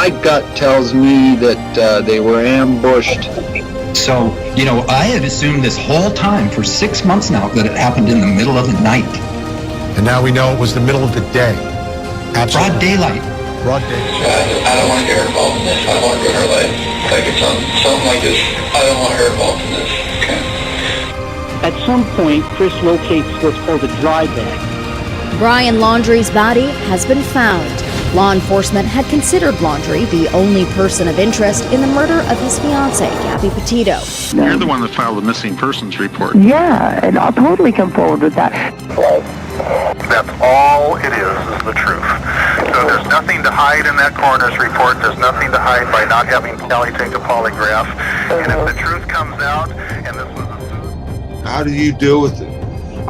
My gut tells me that they were ambushed. So, I had assumed this whole time for 6 months now that it happened in the middle of the night. And now we know it was the middle of the day. Absolutely. Broad daylight. Broad day. I don't want to get her involved in this. I want to ruin her life. Like it's something like this. I don't want her involved in this. Okay. At some point, Chris locates what's called a dry bag. Brian Laundrie's body has been found. Law enforcement had considered Laundrie the only person of interest in the murder of his fiancée, Gabby Petito. You're the one that filed the missing persons report. Yeah, and I'll totally come forward with that. That's all it is the truth. So there's nothing to hide in that coroner's report. There's nothing to hide by not having Kelly take a polygraph. And if the truth comes out, and this was a... How do you deal with it?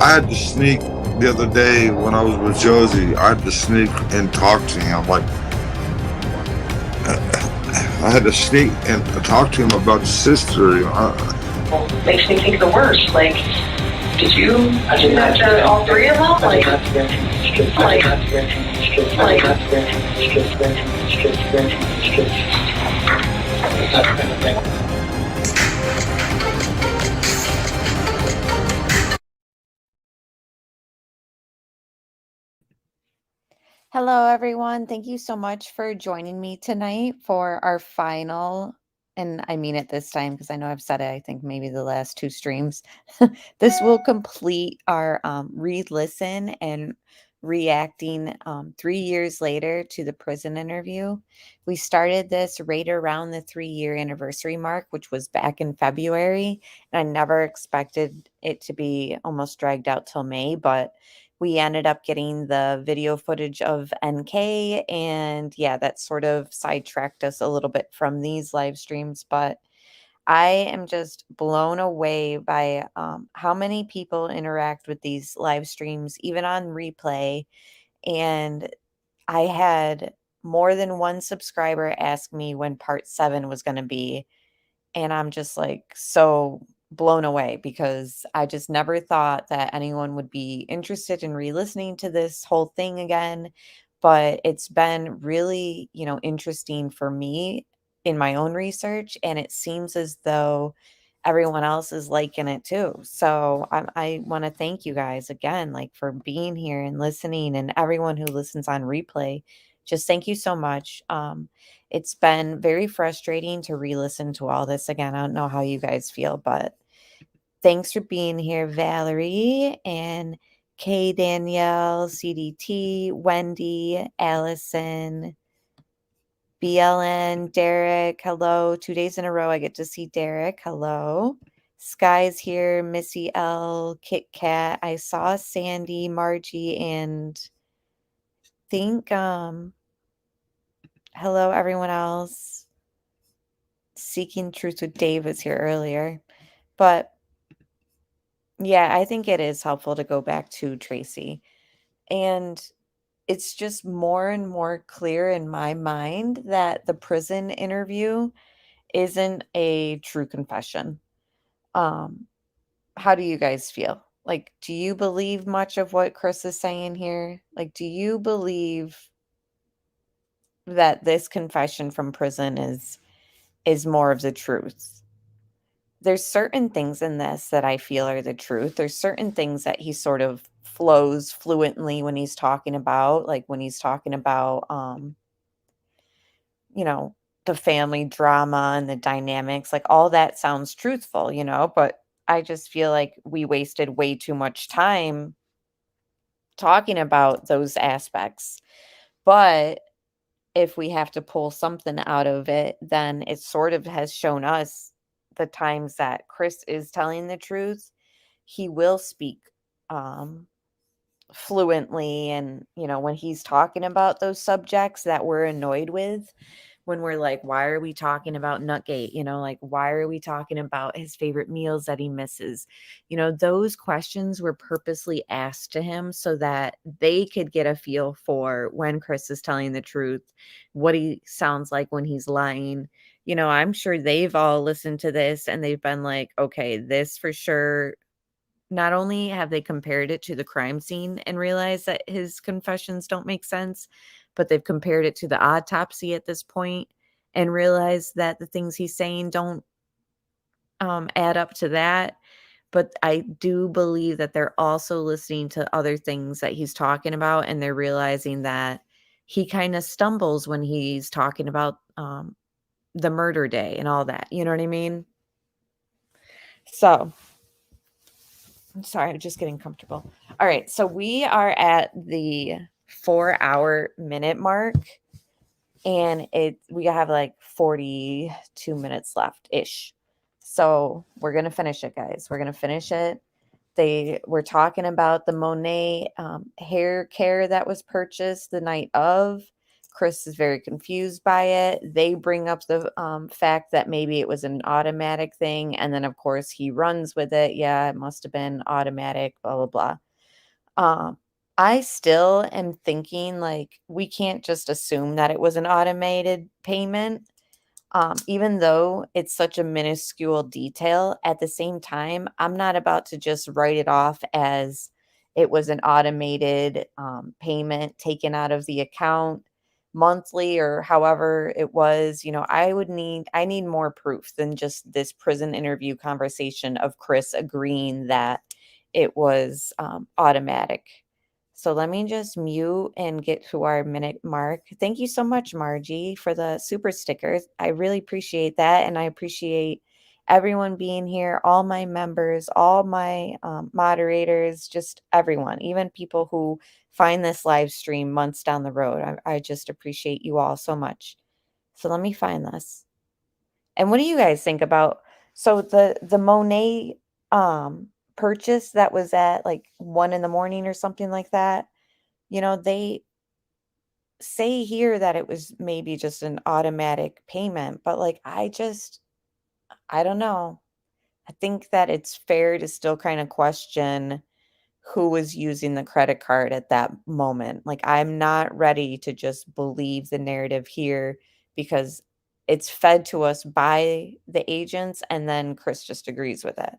I had to sneak the other day when I was with Josie. I had to sneak and talk to him. I had to sneak and talk to him about his sister. Makes me think the worst. Like, did you do that to all three of them? Hello, everyone. Thank you so much for joining me tonight for our final, and I mean it this time because I know I've said it, I think maybe the last 2 streams. This will complete our re-listen and reacting 3 years later to the prison interview. We started this right around the 3-year anniversary mark, which was back in February, and I never expected it to be almost dragged out till May, but we ended up getting the video footage of NK, and yeah, that sort of sidetracked us a little bit from these live streams, but I am just blown away by how many people interact with these live streams, even on replay. And I had more than one subscriber ask me when part 7 was going to be, and I'm just like so blown away because I just never thought that anyone would be interested in re-listening to this whole thing again. But it's been really, interesting for me in my own research, and it seems as though everyone else is liking it too. So I want to thank you guys again, for being here and listening, and everyone who listens on replay. Just thank you so much. It's been very frustrating to re-listen to all this again. I don't know how you guys feel, but thanks for being here, Valerie and Kay, Danielle, CDT, Wendy, Allison, BLN, Derek. Hello. 2 days in a row, I get to see Derek. Hello. Sky's here, Missy L, Kit Kat. I saw Sandy, Margie, and think hello, everyone else. Seeking Truth with Dave was here earlier. But yeah, I think it is helpful to go back to Tracy. And it's just more and more clear in my mind that the prison interview isn't a true confession. How do you guys feel? Do you believe much of what Chris is saying here? Do you believe that this confession from prison is more of the truth? There's certain things in this that I feel are the truth. There's certain things that he sort of flows fluently when he's talking about, when he's talking about, the family drama and the dynamics, all that sounds truthful, but I just feel like we wasted way too much time talking about those aspects. But if we have to pull something out of it, then it sort of has shown us the times that Chris is telling the truth. He will speak fluently, and when he's talking about those subjects that we're annoyed with, when we're like, why are we talking about Nutgate? Why are we talking about his favorite meals that he misses? Those questions were purposely asked to him so that they could get a feel for when Chris is telling the truth, what he sounds like when he's lying. I'm sure they've all listened to this and they've been like, okay, this for sure. Not only have they compared it to the crime scene and realized that his confessions don't make sense, but they've compared it to the autopsy at this point and realized that the things he's saying don't add up to that. But I do believe that they're also listening to other things that he's talking about, and they're realizing that he kind of stumbles when he's talking about the murder day and all that. You know what I mean? So, I'm sorry, I'm just getting comfortable. All right, so we are at the 4-hour minute mark, and we have like 42 minutes left ish. So we're gonna finish it, guys. We're gonna finish it. They were talking about the Monet hair care that was purchased the night of. Chris is very confused by it. They bring up the fact that maybe it was an automatic thing. And then, of course, he runs with it. Yeah, it must have been automatic, blah, blah, blah. I still am thinking, like, we can't just assume that it was an automated payment. Even though it's such a minuscule detail, at the same time, I'm not about to just write it off as it was an automated payment taken out of the account monthly or however it was. You know, I need more proof than just this prison interview conversation of Chris agreeing that it was automatic. So let me just mute and get to our minute mark. Thank you so much, Margie, for the super stickers. I really appreciate that. And I appreciate everyone being here, all my members, all my moderators, just everyone, even people who find this live stream months down the road. I just appreciate you all so much. So let me find this. And what do you guys think about, so the Monet purchase that was at like 1 a.m. or something like that, you know, they say here that it was maybe just an automatic payment, but like I don't know. I think that it's fair to still kind of question who was using the credit card at that moment. Like, I'm not ready to just believe the narrative here because it's fed to us by the agents and then Chris just agrees with it.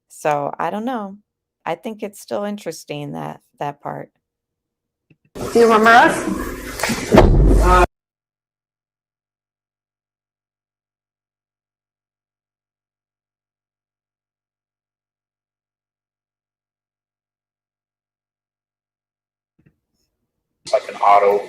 So I don't know. I think it's still interesting, that part. Do you remember us? Like an auto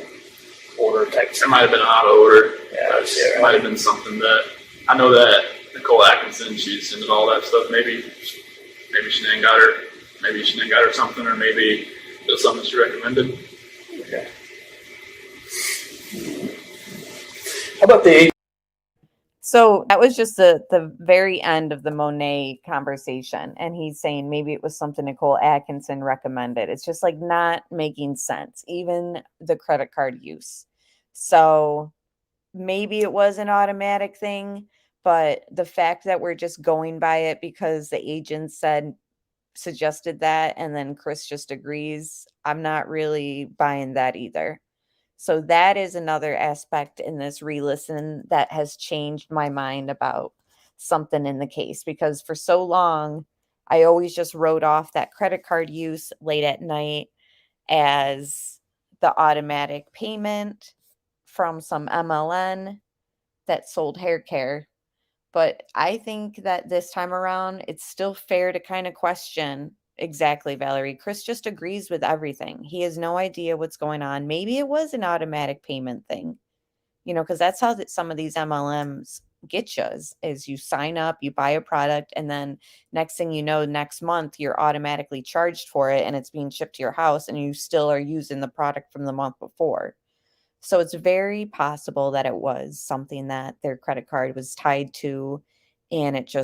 order type. It might have been an auto order. Yeah, it might have been something that I know that Nicole Atkinson, she's into all that stuff. Maybe Shanann got her. Maybe Shanann got her something, or maybe it was something she recommended. Okay. How about the? So that was just the very end of the Monet conversation. And he's saying maybe it was something Nicole Atkinson recommended. It's just like not making sense, even the credit card use. So maybe it was an automatic thing, but the fact that we're just going by it because the agent suggested that, and then Chris just agrees, I'm not really buying that either. So that is another aspect in this re-listen that has changed my mind about something in the case, because for so long, I always just wrote off that credit card use late at night as the automatic payment from some MLN that sold hair care. But I think that this time around, it's still fair to kind of question. Exactly, Valerie. Chris just agrees with everything. He has no idea what's going on. Maybe it was an automatic payment thing, you know, because that's how some of these MLMs get you is you sign up, you buy a product, and then next thing you know, next month, you're automatically charged for it and it's being shipped to your house and you still are using the product from the month before. So it's very possible that it was something that their credit card was tied to and it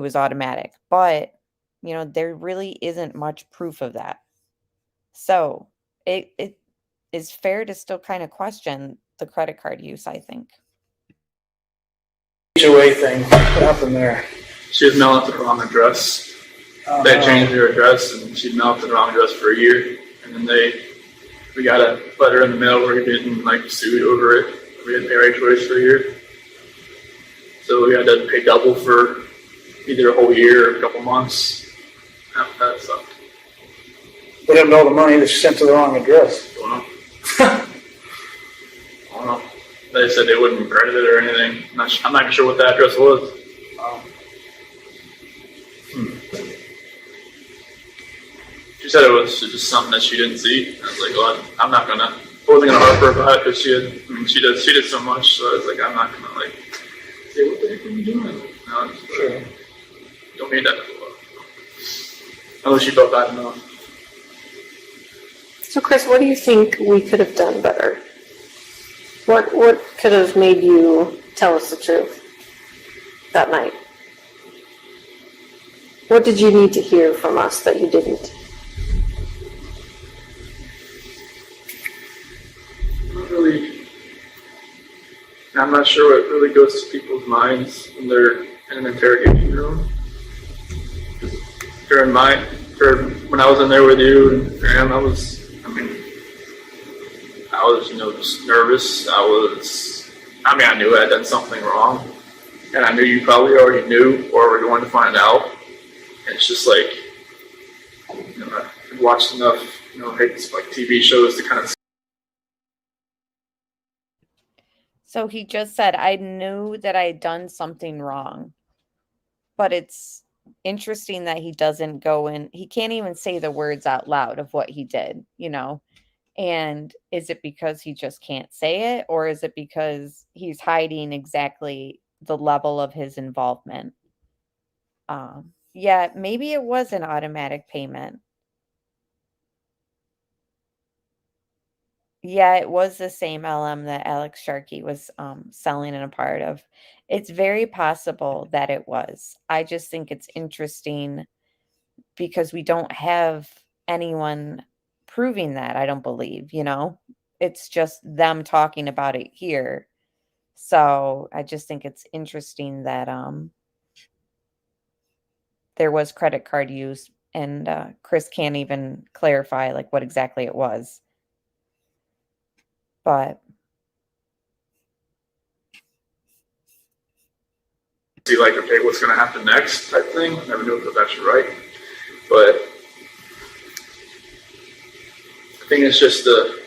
was automatic. But you know, there really isn't much proof of that. So it is fair to still kind of question the credit card use, I think. HOA thing, what happened there? She was mailing to the wrong address. They changed her address and she'd mailed to the wrong address for a year. And then we got a letter in the mail where he didn't sued over it. We didn't pay our HOAs for a year. So we had to pay double for either a whole year or a couple months. That sucked. We didn't know the money that sent to the wrong address. Wow. don't know. They said they wouldn't credit it or anything. I'm not even sure what the address was. She said it was just something that she didn't see. I was like, well, I wasn't gonna harp her about it because she did so much. So I was like, I'm not gonna like say what the heck are you doing? No, sure. Don't need that to go up. Unless you felt bad enough. So, Chris, what do you think we could have done better? What could have made you tell us the truth that night? What did you need to hear from us that you didn't? I'm not sure what really goes to people's minds when they're in an interrogation room. When I was in there with you and Graham, I was just nervous. I knew I had done something wrong, and I knew you probably already knew or were going to find out. And it's just like, I've watched enough, like TV shows to kind of. So he just said, I knew that I had done something wrong. But it's interesting that he doesn't go in. He can't even say the words out loud of what he did, And is it because he just can't say it? Or is it because he's hiding exactly the level of his involvement? Yeah, maybe it was an automatic payment. Yeah, it was the same LM that Alex Sharkey was selling and a part of. It's very possible that it was. I just think it's interesting because we don't have anyone proving that, I don't believe, It's just them talking about it here. So I just think it's interesting that there was credit card use, and Chris can't even clarify like what exactly it was. But see, like, okay, what's going to happen next type thing. Never knew if that's actually right. But I think it's just the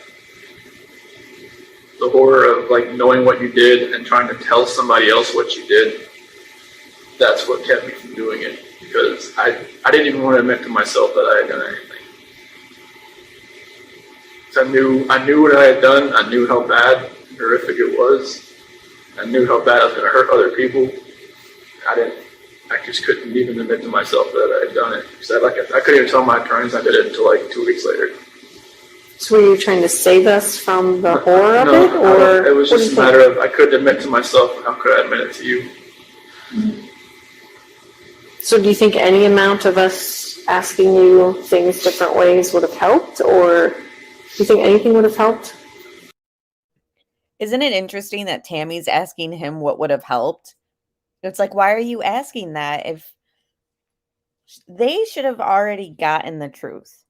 horror of like knowing what you did and trying to tell somebody else what you did. That's what kept me from doing it, because I didn't even want to admit to myself that I had done anything. So I knew what I had done. I knew how bad and horrific it was. I knew how bad I was going to hurt other people. I just couldn't even admit to myself that I had done it. Because I couldn't even tell my attorneys I did it until like 2 weeks later. So were you trying to save us from the horror of it? Or it was just a matter of I couldn't admit to myself. How could I admit it to you? So do you think any amount of us asking you things different ways would have helped? Or do you think anything would have helped? Isn't it interesting that Tammy's asking him what would have helped? It's like, why are you asking that if they should have already gotten the truth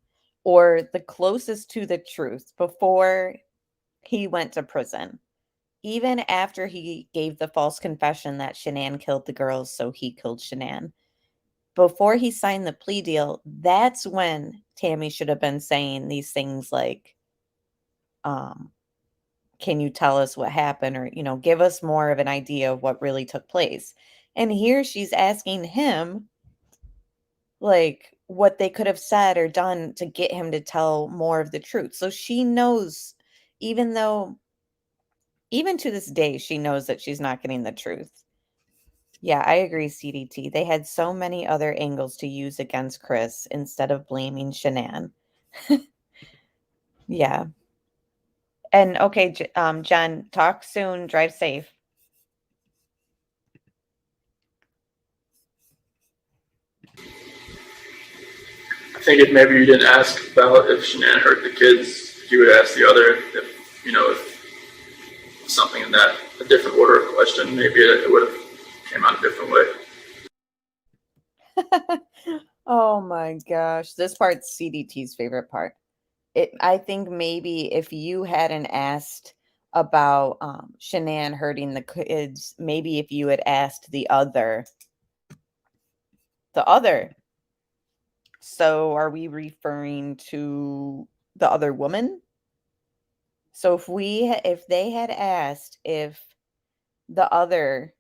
or the closest to the truth before he went to prison? Even after he gave the false confession that Shanann killed the girls, so he killed Shanann. Before he signed the plea deal, that's when Tammy should have been saying these things like, can you tell us what happened? Or, give us more of an idea of what really took place. And here she's asking him, like, what they could have said or done to get him to tell more of the truth. So she knows, even to this day, she knows that she's not getting the truth. Yeah, I agree, CDT. They had so many other angles to use against Chris instead of blaming Shanann. Yeah. And okay, Jen, talk soon. Drive safe. I think if maybe you didn't ask about if Shanann hurt the kids, you would ask the other if something in that a different order of question, maybe it would have came out a different way. Oh my gosh, this part's CDT's favorite part. I think maybe if you hadn't asked about Shanann hurting the kids, maybe if you had asked the other. So are we referring to the other woman? So if they had asked if the other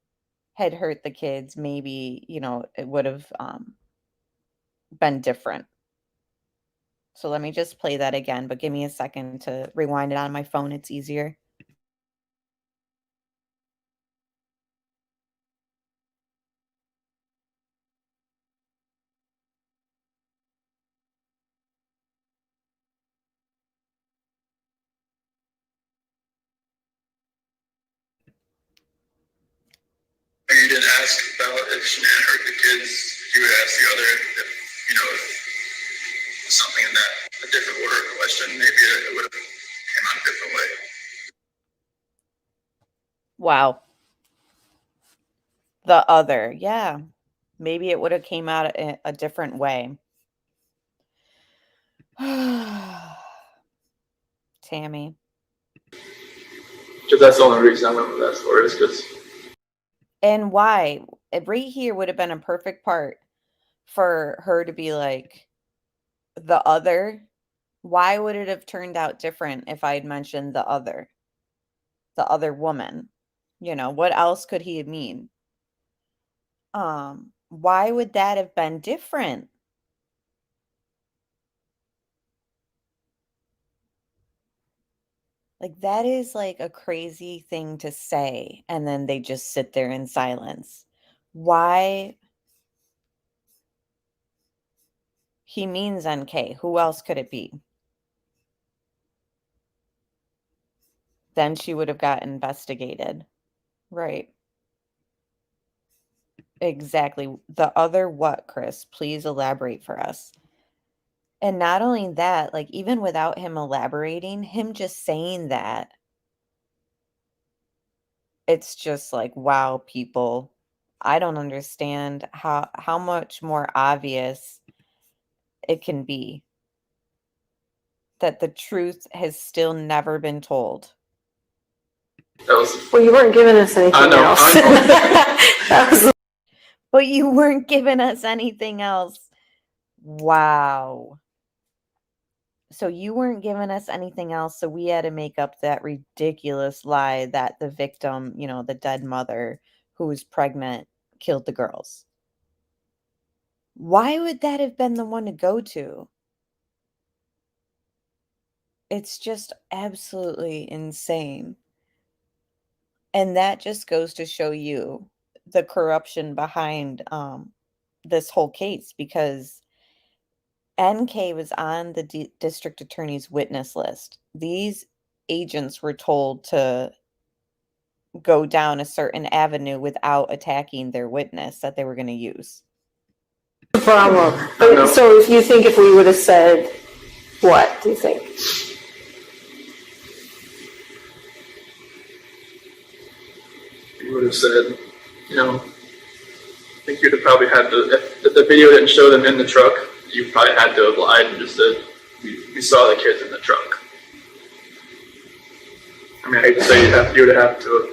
had hurt the kids, maybe, it would have been different. So let me just play that again, but give me a second to rewind it on my phone. It's easier. You didn't ask about if Shanann hurt the kids. You would ask the other if something in that, a different order of question, maybe it would have came out a different way. Wow. The other. Yeah. Maybe it would have came out a different way. Tammy. Because that's the only reason I went with that story, is because. And why? Right here would have been a perfect part for her to be like, the other. Why would it have turned out different if I had mentioned the other woman? What else could he mean? Why would that have been different? Like, that is like a crazy thing to say, and then they just sit there in silence. Why? He means NK. Who else could it be? Then she would have got investigated. Right. Exactly. The other what, Chris? Please elaborate for us. And not only that, like, even without him elaborating, him just saying that, it's just like, wow, people, I don't understand how much more obvious it can be that the truth has still never been told. Well, you weren't giving us anything else. I know. But you weren't giving us anything else. Wow. So you weren't giving us anything else, so we had to make up that ridiculous lie that the victim, the dead mother who was pregnant, killed the girls. Why would that have been the one to go to? It's just absolutely insane. And that just goes to show you the corruption behind this whole case, because NK was on the district attorney's witness list. These agents were told to go down a certain avenue without attacking their witness that they were going to use. Problem. So if we would have said, what do you think? You would have said, I think you'd have probably had to, if the video didn't show them in the truck, you probably had to have lied and just said, we saw the kids in the truck. I mean, I hate to say you would have to,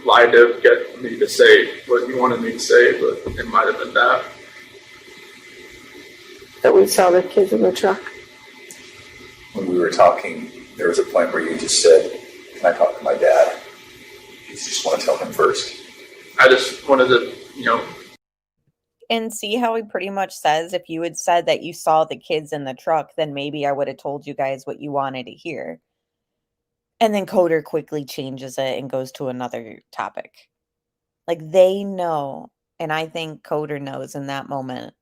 lie to get me to say what you wanted me to say, but it might have been that. That we saw the kids in the truck? When we were talking, there was a point where you just said, can I talk to my dad? You just want to tell him first. I just wanted to, And see how he pretty much says, if you had said that you saw the kids in the truck, then maybe I would have told you guys what you wanted to hear. And then Coder quickly changes it and goes to another topic. Like, they know, and I think Coder knows in that moment,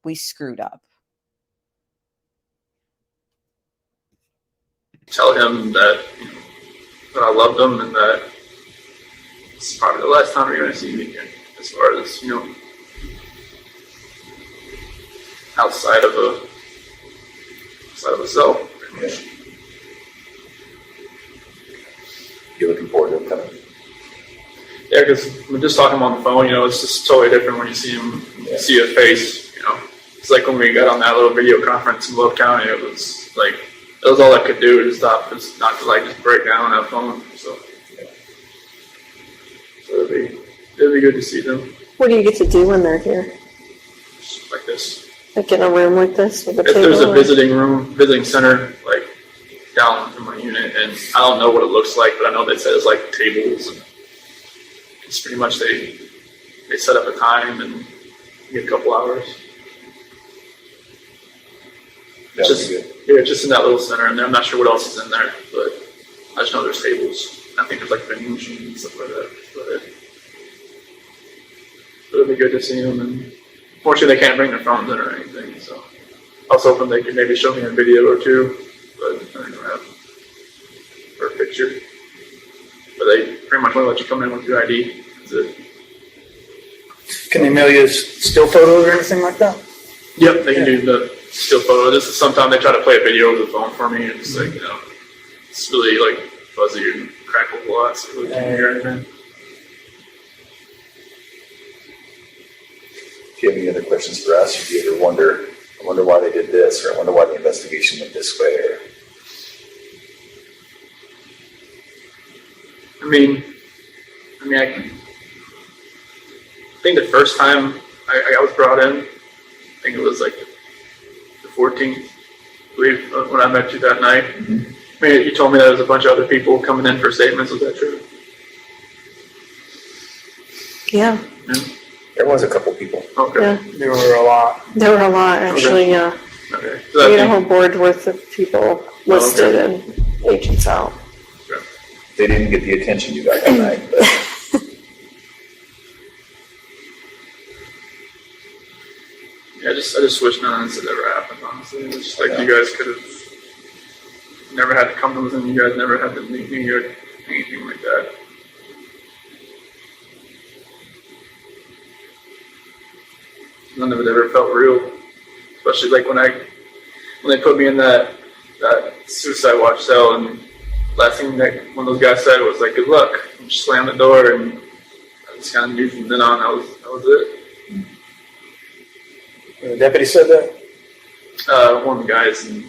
we screwed up. Tell him that, that I loved him and that it's probably the last time you're going to see me again, as far as, outside of a cell. Yeah. You're looking forward to him coming? Yeah, because when just talking on the phone, it's just totally different when you see him, see a face, It's like when we got on that little video conference in Love County, it was all I could do to stop, not to just break down on that phone. So it'd be good to see them. What do you get to do when they're here? Just like this. Like in a room like this with a If table? there's a visiting center, down in my unit, and I don't know what it looks like, but I know they said it's like tables, and it's pretty much they set up a time and you get a couple hours. Just in that little center in there. I'm not sure what else is in there, but I just know there's tables. I think there's like vending machines and stuff like that. But it'll be good to see them. And fortunately, they can't bring their phones in or anything. So I was hoping they could maybe show me a video or two, but I don't have or a picture. But they pretty much want to let you come in with your ID. That's it. Can they mail you still photos or anything like that? Yep, they can do the still photo. This is sometimes they try to play a video over the phone for me. It's like, it's really like fuzzy and crackles a lot, so you can't hear anything. If you have any other questions for us, if you ever wonder, I wonder why they did this, or I wonder why the investigation went this way, or... I think the first time I was brought in, I think it was like the 14th, I believe, when I met you that night. I mean, you told me that there was a bunch of other people coming in for statements. Was that true? Yeah. There was a couple people. Okay. Yeah. There were a lot. There were a lot, actually, yeah. Okay. We had a whole board worth of people listed and agents out. They didn't get the attention you got that night, but... Yeah, I just wish none of this had ever happened, honestly. It's just like you guys could have never had to come to listen. You guys never had to meet me or anything like that. None of it ever felt real. Especially like when they put me in that suicide watch cell, and last thing that one of those guys said was like, "Good luck," and just slammed the door, and I just kind of knew from then on that was it. The deputy said that? One of the guys, and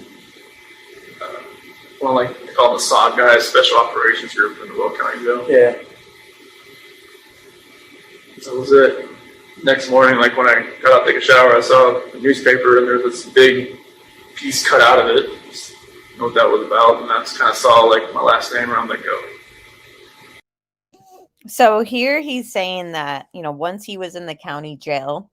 one of they call them the SOG guys, Special Operations Group in the Will County Jail. Yeah. That was it. Next morning, like when I got out to take a shower, I saw the newspaper, and there's this big piece cut out of it. Just know what that was about, and I just kind of saw like my last name around the go. So here he's saying that, once he was in the county jail,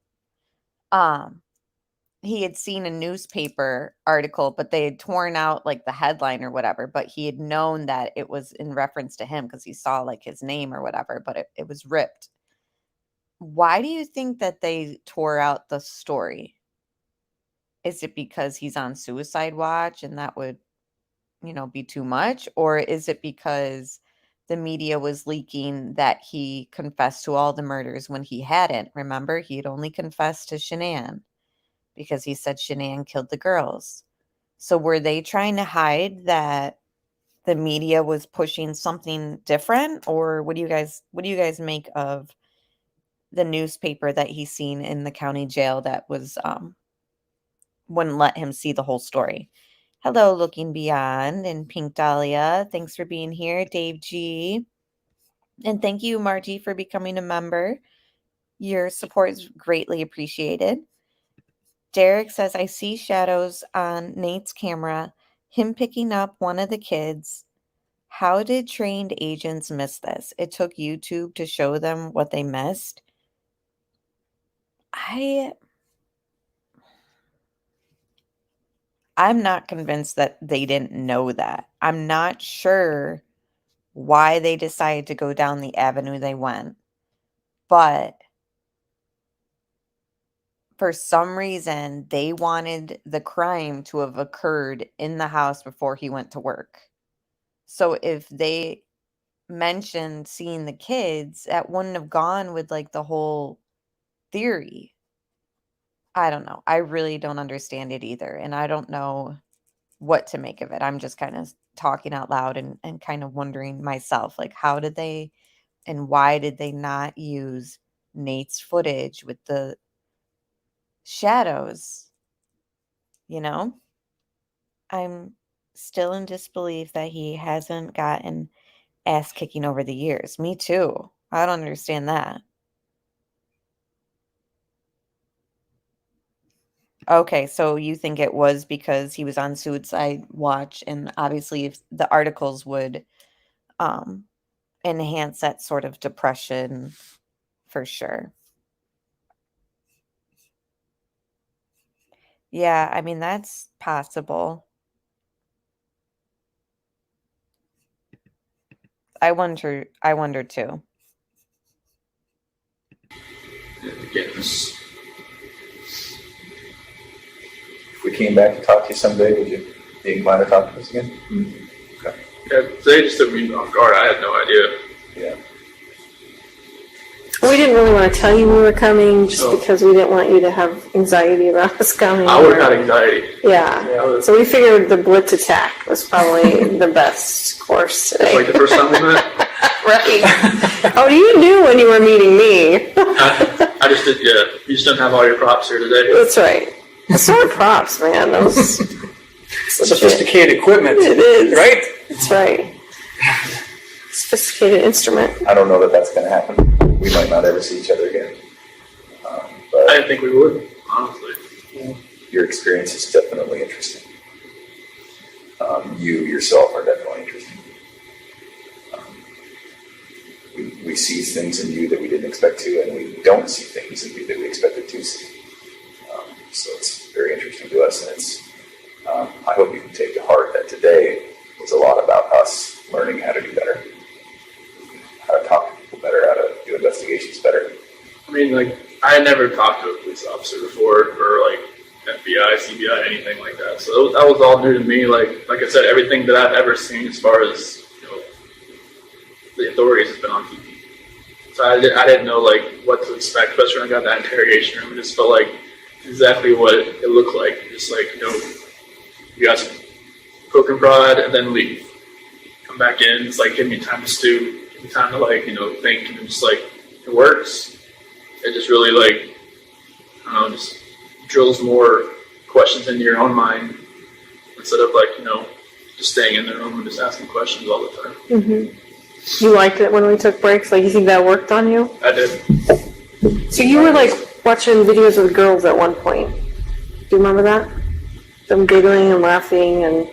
he had seen a newspaper article, but they had torn out like the headline or whatever, but he had known that it was in reference to him because he saw like his name or whatever, but it was ripped. Why do you think that they tore out the story? Is it because he's on suicide watch and that would, be too much? Or is it because the media was leaking that he confessed to all the murders when he hadn't? Remember, he had only confessed to Shanann because he said Shanann killed the girls. So were they trying to hide that the media was pushing something different? Or what do you guys make of the newspaper that he's seen in the county jail that was wouldn't let him see the whole story? Hello, Looking Beyond and Pink Dahlia. Thanks for being here, Dave G. And thank you, Margie, for becoming a member. Your support is greatly appreciated. Derek says, I see shadows on Nate's camera, him picking up one of the kids. How did trained agents miss this? It took YouTube to show them what they missed. I'm not convinced that they didn't know that. I'm not sure why they decided to go down the avenue they went. But for some reason, they wanted the crime to have occurred in the house before he went to work. So if they mentioned seeing the kids, that wouldn't have gone with like the whole theory. I don't know. I really don't understand it either. And I don't know what to make of it. I'm just kind of talking out loud and kind of wondering myself, like, how did they and why did they not use Nate's footage with the shadows? I'm still in disbelief that he hasn't gotten ass kicking over the years. Me too. I don't understand that. Okay, so you think it was because he was on Suicide Watch, and obviously if the articles would enhance that sort of depression for sure. Yeah, I mean that's possible. I wonder too. Yes. If we came back to talk to you someday, would you be inclined to talk to us again? Okay. Yeah, they just took me off guard. I had no idea. Yeah. We didn't really want to tell you we were coming just because we didn't want you to have anxiety about us coming. I would have had anxiety. Yeah. So we figured the blitz attack was probably the best course today. Like the first time we met? Right. Oh, you knew when you were meeting me. I just did, yeah. You just don't have all your props here today. That's right. It's not props, man. Those Sophisticated equipment. It is. Right? That's right. Sophisticated instrument. I don't know that that's going to happen. We might not ever see each other again. But I didn't think we would, honestly. your experience is definitely interesting. You yourself are definitely interesting. We see things in you that we didn't expect to, and we don't see things in you that we expected to see. So it's very interesting to us, and it's. I hope you can take to heart that today was a lot about us learning how to do better, how to talk to people better, how to do investigations better. I mean, like, I had never talked to a police officer before, or like FBI, CBI, anything like that. So that was all new to me. Like I said, everything that I've ever seen as far as, you know, the authorities has been on TV. So I didn't know like what to expect, especially when I got that interrogation room. It just felt like exactly what it looked like. Just like, you know, you got some poke and prod and then leave. Come back in. It's like, give me time to stew, give me time to like, you know, think, and just like, it works. It just really like, I don't know, just drills more questions into your own mind instead of like, you know, just staying in the room and just asking questions all the time. Mm-hmm. You liked it when we took breaks? Like, you think that worked on you? I did. So you were like watching videos of the girls at one point. Do you remember that? Them giggling and laughing and...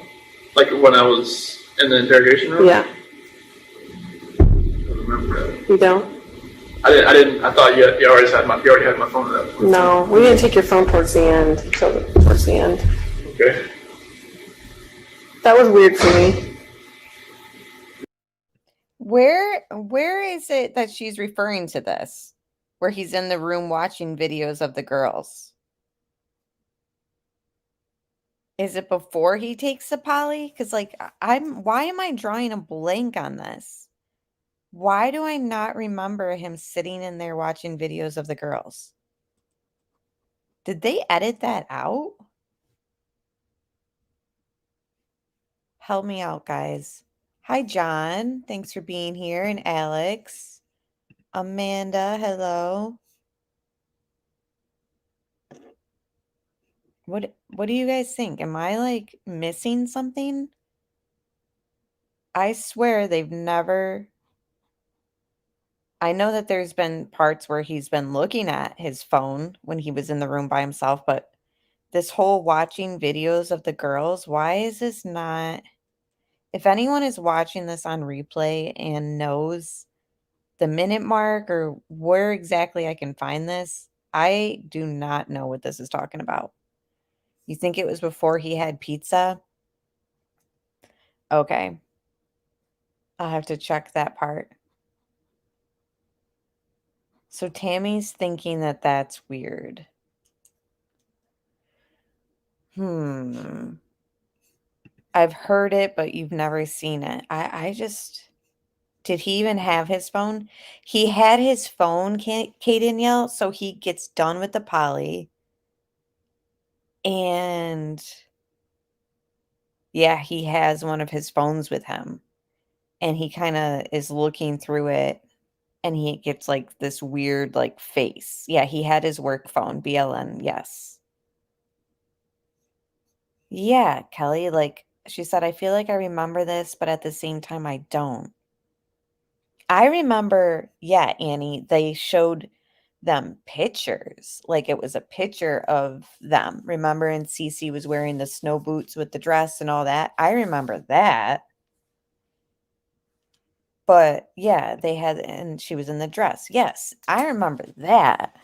Like when I was in the interrogation room? Yeah. I don't remember that. You don't? I didn't. I thought you already had my phone at that point. No, we didn't take your phone towards the end. Towards the end. Okay. That was weird for me. Where is it that she's referring to this? Where he's in the room watching videos of the girls? Is it before he takes the poly? Because like why am I drawing a blank on this? Why do I not remember him sitting in there watching videos of the girls? Did they edit that out? Help me out, guys. Hi, John. Thanks for being here. And Alex. Amanda, hello. What do you guys think? Am I like missing something? I swear they've never... I know that there's been parts where he's been looking at his phone when he was in the room by himself, but this whole watching videos of the girls, why is this not... If anyone is watching this on replay and knows the minute mark or where exactly I can find this, I do not know what this is talking about. You think it was before he had pizza? Okay. I'll have to check that part. So Tammy's thinking that that's weird. I've heard it, but you've never seen it. I just... Did he even have his phone? He had his phone, Kate Danielle, so he gets done with the poly. And... yeah, he has one of his phones with him. And he kind of is looking through it. And he gets like this weird like face. Yeah, he had his work phone, BLN, yes. Yeah, Kelly, like she said, I feel like I remember this, but at the same time, I don't. I remember, yeah, Annie, they showed them pictures. Like it was a picture of them. Remember, and Cece was wearing the snow boots with the dress and all that. I remember that. But yeah, they had, and she was in the dress. Yes, I remember that.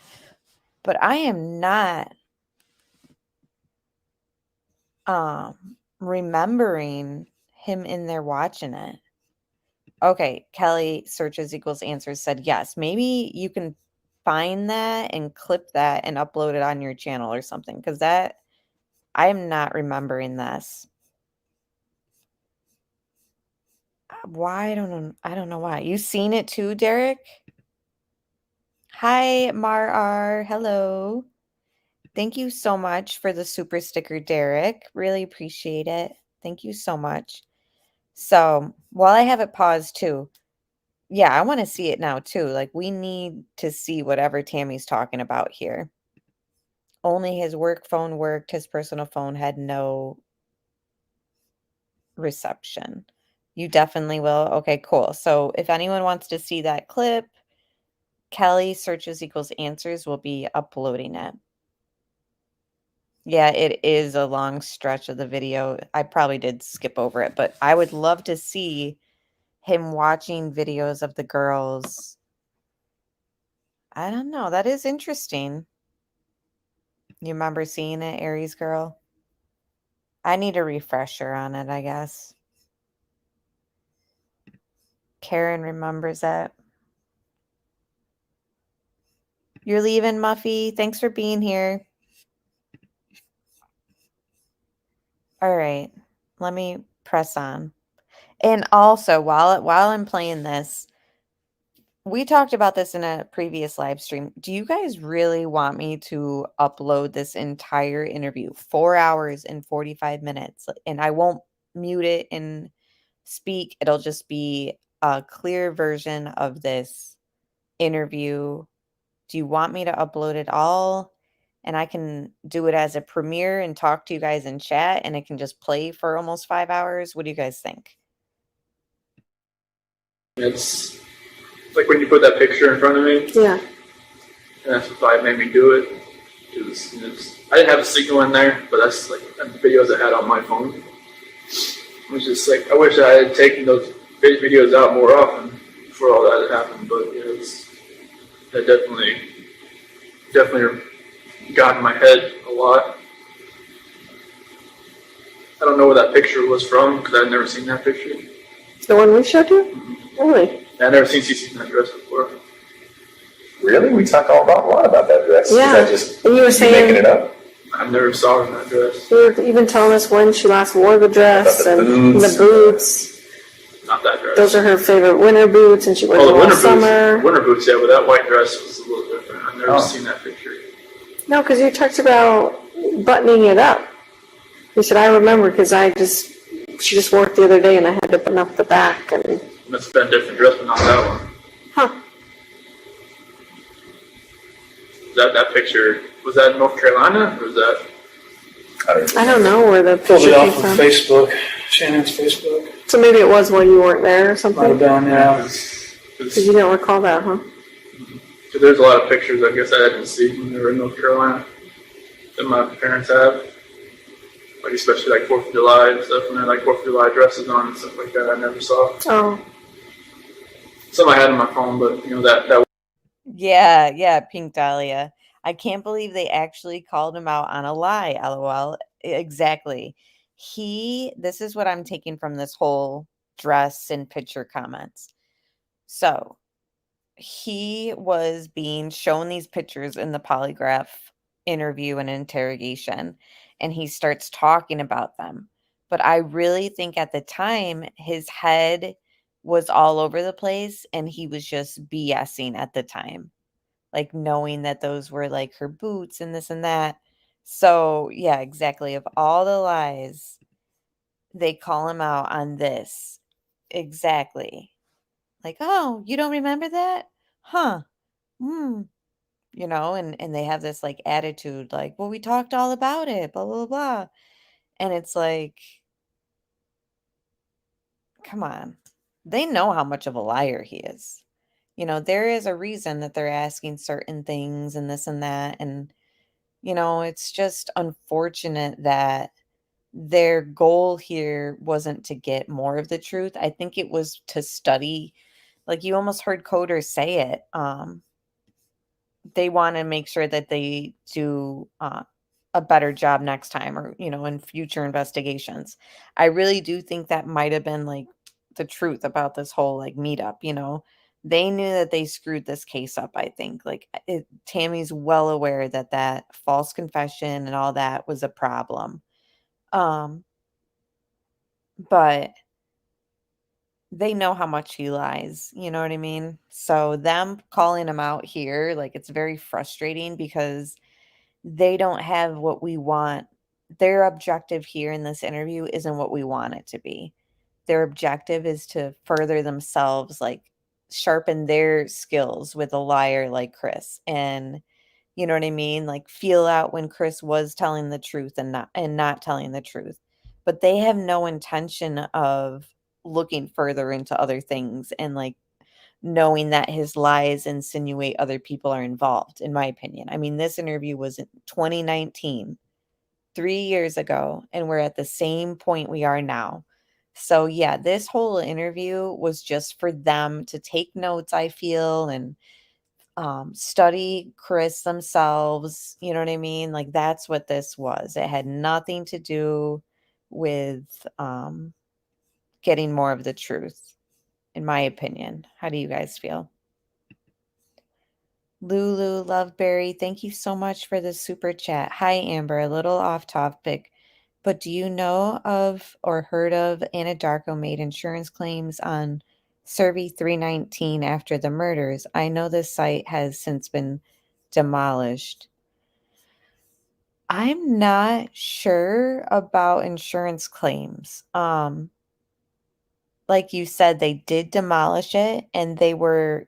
But I am not remembering him in there watching it. Okay, Kelly searches equals answers said yes. Maybe you can find that and clip that and upload it on your channel or something, because that I am not remembering this. Why? I don't know. I don't know why. You seen it too, Derek? Hi, Mar R. Hello. Thank you so much for the super sticker, Derek. Really appreciate it. Thank you so much. So while I have it paused too, yeah, I want to see it now too. Like we need to see whatever Tammy's talking about here. Only his work phone worked. His personal phone had no reception. You definitely will. Okay, cool. So if anyone wants to see that clip, Kelly searches equals answers will be uploading it. Yeah, it is a long stretch of the video. I probably did skip over it, but I would love to see him watching videos of the girls. I don't know. That is interesting. You remember seeing it, Aries girl? I need a refresher on it, I guess. Karen remembers it. You're leaving, Muffy. Thanks for being here. All right. Let me press on. And also, while I'm playing this, we talked about this in a previous live stream. Do you guys really want me to upload this entire interview? 4 hours and 45 minutes. And I won't mute it and speak. It'll just be a clear version of this interview. Do you want me to upload it all? And I can do it as a premiere and talk to you guys in chat, and it can just play for almost 5 hours. What do you guys think? It's like when you put that picture in front of me. Yeah. And that's what probably made me do it. I didn't have a signal in there, but that's like the videos I had on my phone. It was just like, I wish I had taken those videos out more often before all that had happened. But yeah, that definitely got in my head a lot. I don't know where that picture was from because I've never seen that picture. The one we showed you? Mm-hmm. Really? I've never seen Cece in that dress before. Really? We talk a lot about that dress. Yeah. Is that just and you were saying, making it up? I never saw her in that dress. You were even telling us when she last wore the dress and the boots. Not that dress. Those are her favorite winter boots, and she wears them all summer. Winter boots, yeah, but that white dress was a little different. I've never seen that picture. No, because you talked about buttoning it up. You said, I remember because she just wore it the other day and I had to button up the back. And must have been a different dress, but not that one. Huh. That picture, was that in North Carolina, or was that? I don't know where the Pulled picture it came off from. of Facebook, Shannon's Facebook. So maybe it was while you weren't there or something? Might have been, yeah. Because you don't recall that, huh? So there's a lot of pictures I guess I didn't see when they were in North Carolina that my parents have. Like especially like 4th of July and stuff, and they had like 4th of July dresses on and stuff like that I never saw. Oh. Some I had on my phone, but you know that. Yeah, Pink Dahlia. I can't believe they actually called him out on a lie, LOL. Exactly. This is what I'm taking from this whole dress and picture comments. So he was being shown these pictures in the polygraph interview and interrogation, and he starts talking about them. But I really think at the time his head was all over the place and he was just BSing at the time, like knowing that those were like her boots and this and that. So yeah, exactly. Of all the lies, they call him out on this. Exactly. Like, oh, you don't remember that? Huh. You know, and they have this like attitude like, well, we talked all about it, blah, blah, blah. And it's like, come on. They know how much of a liar he is. there is a reason that they're asking certain things and this and that. And, it's just unfortunate that their goal here wasn't to get more of the truth. I think it was to study, like you almost heard Coder say it. They want to make sure that they do a better job next time, or, in future investigations. I really do think that might have been like the truth about this whole like meetup. They knew that they screwed this case up. I think like Tammy's well aware that that false confession and all that was a problem. But they know how much he lies, you know what I mean? So them calling him out here, like it's very frustrating because they don't have what we want. Their objective here in this interview isn't what we want it to be. Their objective is to further themselves, like sharpen their skills with a liar like Chris. And you know what I mean? Like feel out when Chris was telling the truth and not telling the truth. But they have no intention of looking further into other things and like knowing that his lies insinuate other people are involved, in my opinion. I mean, this interview was in 2019, 3 years ago, and we're at the same point we are now. So yeah, this whole interview was just for them to take notes, I feel, and study Chris themselves. You know what I mean? Like that's what this was. It had nothing to do with getting more of the truth, in my opinion. How do you guys feel? Lulu Loveberry, thank you so much for the super chat. Hi, Amber. A little off topic, but do you know of or heard of Anadarko made insurance claims on Survey 319 after the murders? I know this site has since been demolished. I'm not sure about insurance claims. Like you said, they did demolish it and they were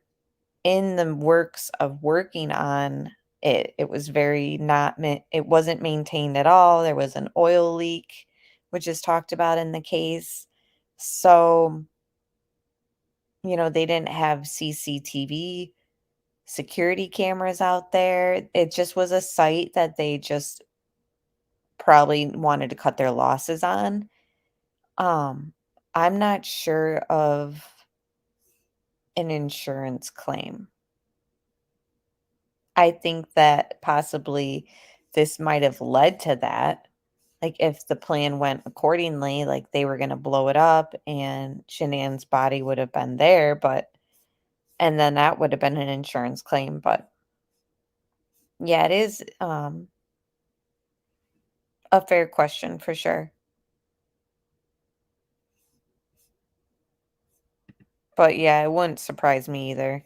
in the works of working on it. It was very not, it wasn't maintained at all. There was an oil leak, which is talked about in the case. So, they didn't have CCTV security cameras out there. It just was a site that they just probably wanted to cut their losses on. I'm not sure of an insurance claim. I think that possibly this might have led to that. Like if the plan went accordingly, like they were going to blow it up and Shanann's body would have been there, and then that would have been an insurance claim. But yeah, it is a fair question for sure. But yeah, it wouldn't surprise me either.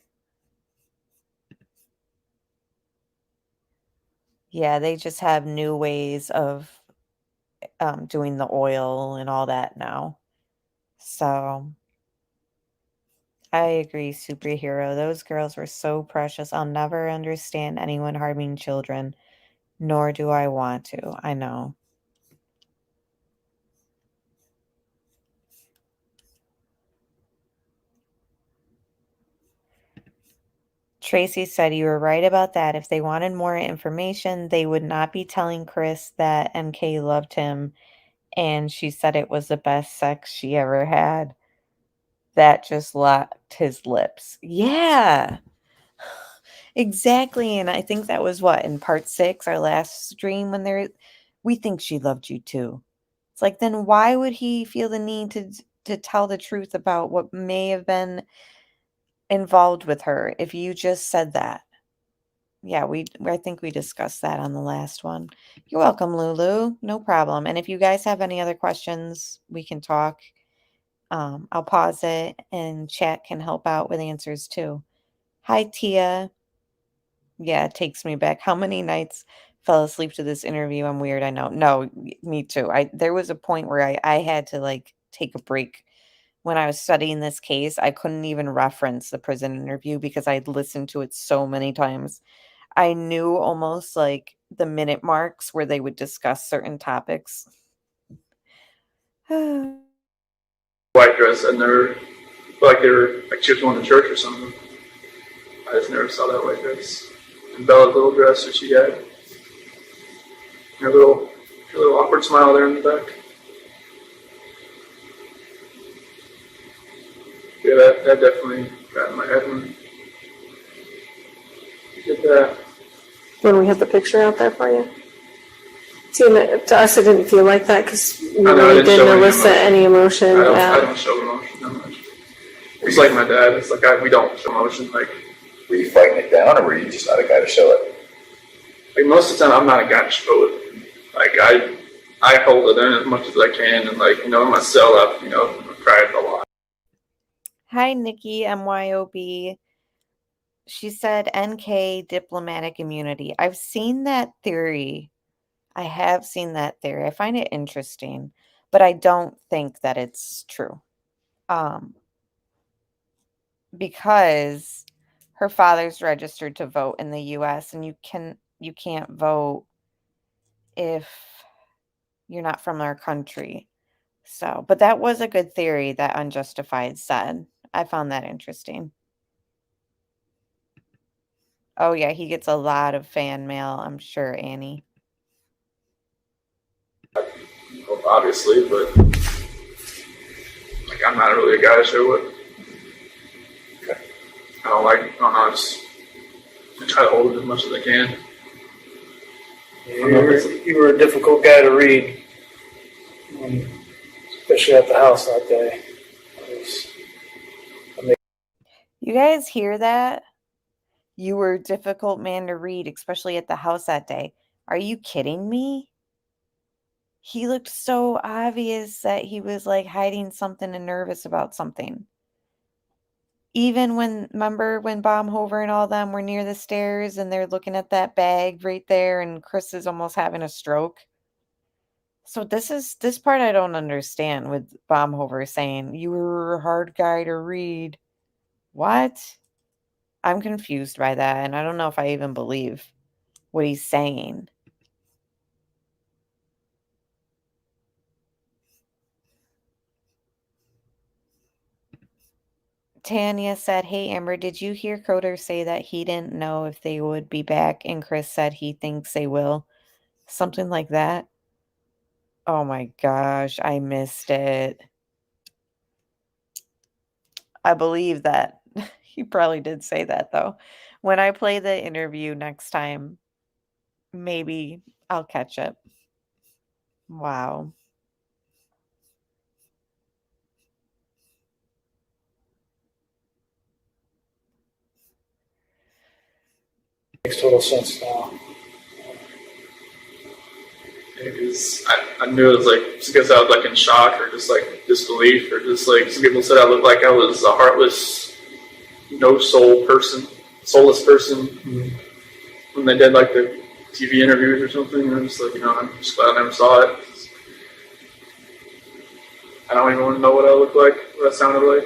Yeah, they just have new ways of doing the oil and all that now. So I agree, superhero. Those girls were so precious. I'll never understand anyone harming children, nor do I want to. I know. Tracy said you were right about that. If they wanted more information, they would not be telling Chris that MK loved him and she said it was the best sex she ever had. That just locked his lips. Yeah. Exactly. And I think that was what in part 6, our last stream, when we think she loved you too. It's like, then why would he feel the need to tell the truth about what may have been involved with her if you just said that? Yeah, I think we discussed that on the last one. You're welcome, Lulu. No problem. And if you guys have any other questions, we can talk. I'll pause it and chat can help out with answers too. Hi, Tia. Yeah, it takes me back. How many nights fell asleep to this interview? I'm weird. I know. No, me too. There was a point where I had to like take a break when I was studying this case. I couldn't even reference the prison interview because I'd listened to it so many times. I knew almost like the minute marks where they would discuss certain topics. White dress, and they were like she was going to church or something. I just never saw that white dress. And Bella's little dress that she had. Her little awkward smile there in the back. Yeah, that definitely got in my head when you did that. When we had the picture out there for you? See, to us it didn't feel like that because you really didn't elicit any emotion. I don't show emotion that much. It's like my dad. It's like we don't show emotion. Like, were you fighting it down, or were you just not a guy to show it? Like most of the time, I'm not a guy to show it. Like I hold it in as much as I can, and like in my cell, I cried a lot. Hi, Nikki MYOB. She said NK diplomatic immunity. I've seen that theory. I have seen that theory. I find it interesting, but I don't think that it's true. Because her father's registered to vote in the US, and you can't vote if you're not from our country. So, but that was a good theory that Unjustified said. I found that interesting. Oh yeah, he gets a lot of fan mail, I'm sure, Annie. Well, obviously, but like I'm not really a guy to show it. Okay. I try to hold it as much as I can. You were a difficult guy to read, especially at the house that day. You guys hear that? You were a difficult man to read, especially at the house that day. Are you kidding me? He looked so obvious that he was like hiding something and nervous about something. Even remember when Baumhover and all them were near the stairs and they're looking at that bag right there and Chris is almost having a stroke? So this part I don't understand with Baumhover saying, you were a hard guy to read. What? I'm confused by that, and I don't know if I even believe what he's saying. Tanya said, hey, Amber, did you hear Coder say that he didn't know if they would be back? And Chris said he thinks they will. Something like that. Oh my gosh, I missed it. I believe that. He probably did say that, though. When I play the interview next time, maybe I'll catch it. Wow. Makes total sense now. Because I knew it was like just because I was like in shock or just like disbelief or just like some people said I looked like I was a heartless, no soul person, soulless person. Mm-hmm. When they did like the TV interviews or something, and I'm just like, I'm just glad I never saw it. I don't even want to know what I looked like, what I sounded like.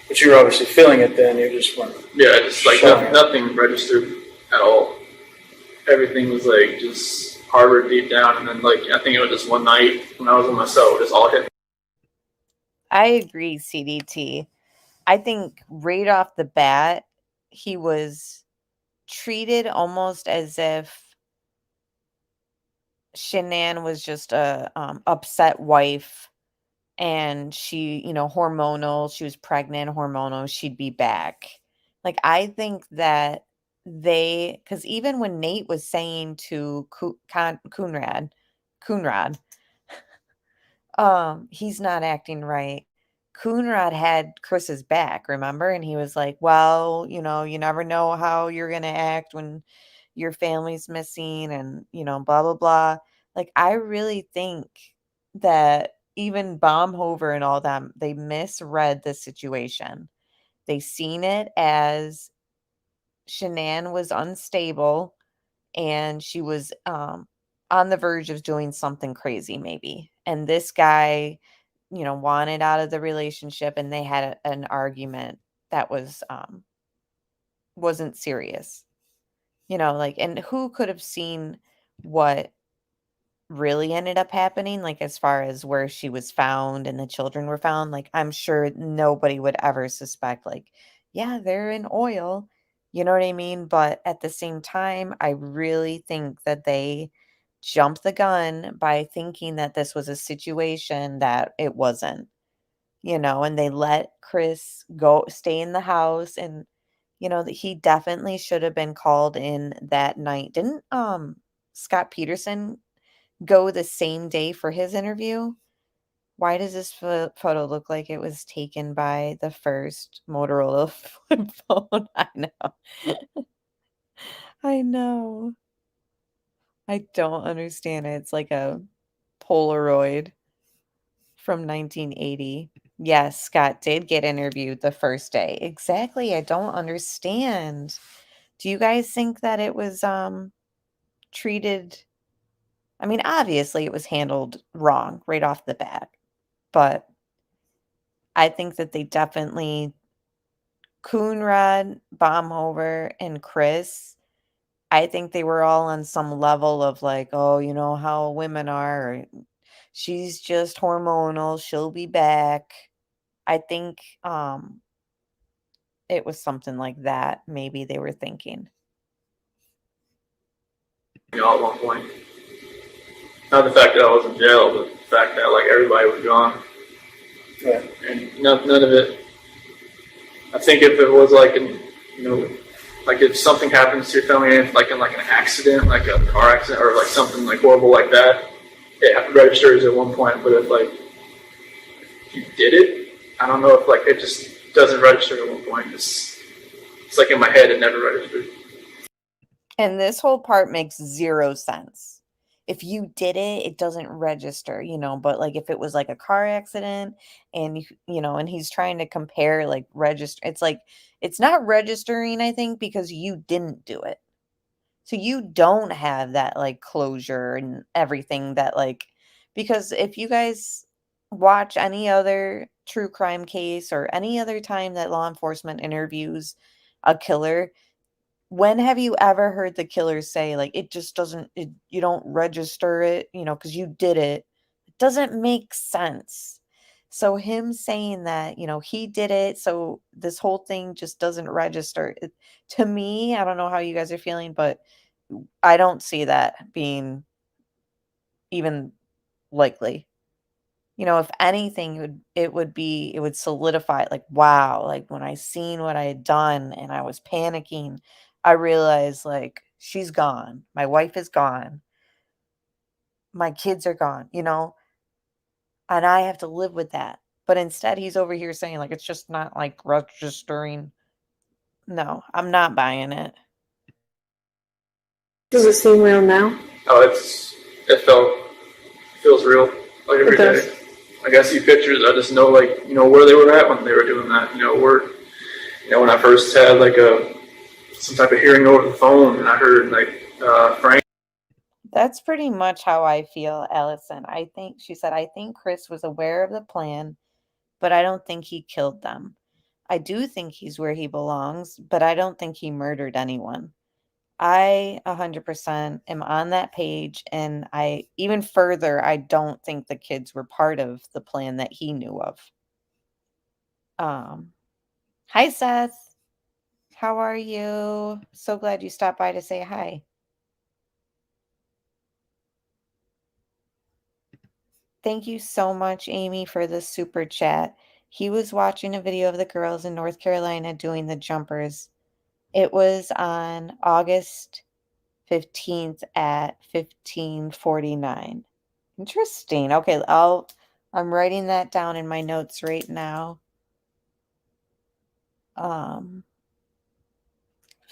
But you were obviously feeling it then, you just weren't. Yeah, just like nothing registered at all. Everything was like just harbored deep down, and then like I think it was just one night when I was in my cell, it just all hit me. I agree, CDT. I think right off the bat, he was treated almost as if Shanann was just a upset wife, and she, hormonal. She was pregnant, hormonal. She'd be back. Like I think that because even when Nate was saying to Coonrad, he's not acting right. Coonrad had Chris's back, remember? And he was like, well, you never know how you're going to act when your family's missing and, blah, blah, blah. Like, I really think that even Baumhover and all them, they misread the situation. They seen it as Shanann was unstable and she was on the verge of doing something crazy maybe. And this guy, wanted out of the relationship and they had an argument that wasn't serious. And who could have seen what really ended up happening, like as far as where she was found and the children were found, like I'm sure nobody would ever suspect, like, yeah, they're in oil. You know what I mean? But at the same time, I really think that they jumped the gun by thinking that this was a situation that it wasn't, and they let Chris go stay in the house, and that he definitely should have been called in that night. Didn't Scott Peterson go the same day for his interview? Why does this photo look like it was taken by the first Motorola flip phone? I know. I know. I don't understand it. It's like a Polaroid from 1980. Yes, Scott did get interviewed the first day. Exactly. I don't understand. Do you guys think that it was treated? I mean, obviously it was handled wrong right off the bat, but I think that they definitely Coonrod, Baumhover, and Chris, I think they were all on some level of like, oh, you know how women are, or she's just hormonal, she'll be back. I think it was something like that. Maybe they were thinking. At one point. Not the fact that I was in jail, but the fact that like everybody was gone. Yeah. And none of it. I think if it was like like if something happens to your family, like in like an accident, like a car accident, or like something like horrible like that, it registers at one point. But if like you did it, I don't know if like it just doesn't register at one point. It's like in my head, it never registered. And this whole part makes zero sense. If you did it, it doesn't register, but like if it was like a car accident and, and he's trying to compare like register, it's like, it's not registering, I think, because you didn't do it. So you don't have that like closure and everything that like, because if you guys watch any other true crime case or any other time that law enforcement interviews a killer, when have you ever heard the killer say like it just doesn't you don't register it, because you did it? It doesn't make sense. So him saying that, he did it, so this whole thing just doesn't register. To me, I don't know how you guys are feeling, but I don't see that being even likely. If anything, it would solidify, like, wow, like when I seen what I had done and I was panicking, I realized like she's gone. My wife is gone. My kids are gone, and I have to live with that. But instead, he's over here saying like it's just not like registering. No, I'm not buying it. Does it seem real now? Oh, it feels real like every day. Like I see pictures, I just know like where they were at when they were doing that. When I first had like some type of hearing over the phone, and I heard like Frank. That's pretty much how I feel, Allison. She said, I think Chris was aware of the plan, but I don't think he killed them. I do think he's where he belongs, but I don't think he murdered anyone. I 100% am on that page, and even further, I don't think the kids were part of the plan that he knew of. Hi, Seth. How are you? So glad you stopped by to say hi. Thank you so much, Amy, for the super chat. He was watching a video of the girls in North Carolina doing the jumpers. It was on August 15th at 15:49. Interesting. Okay, I'm writing that down in my notes right now.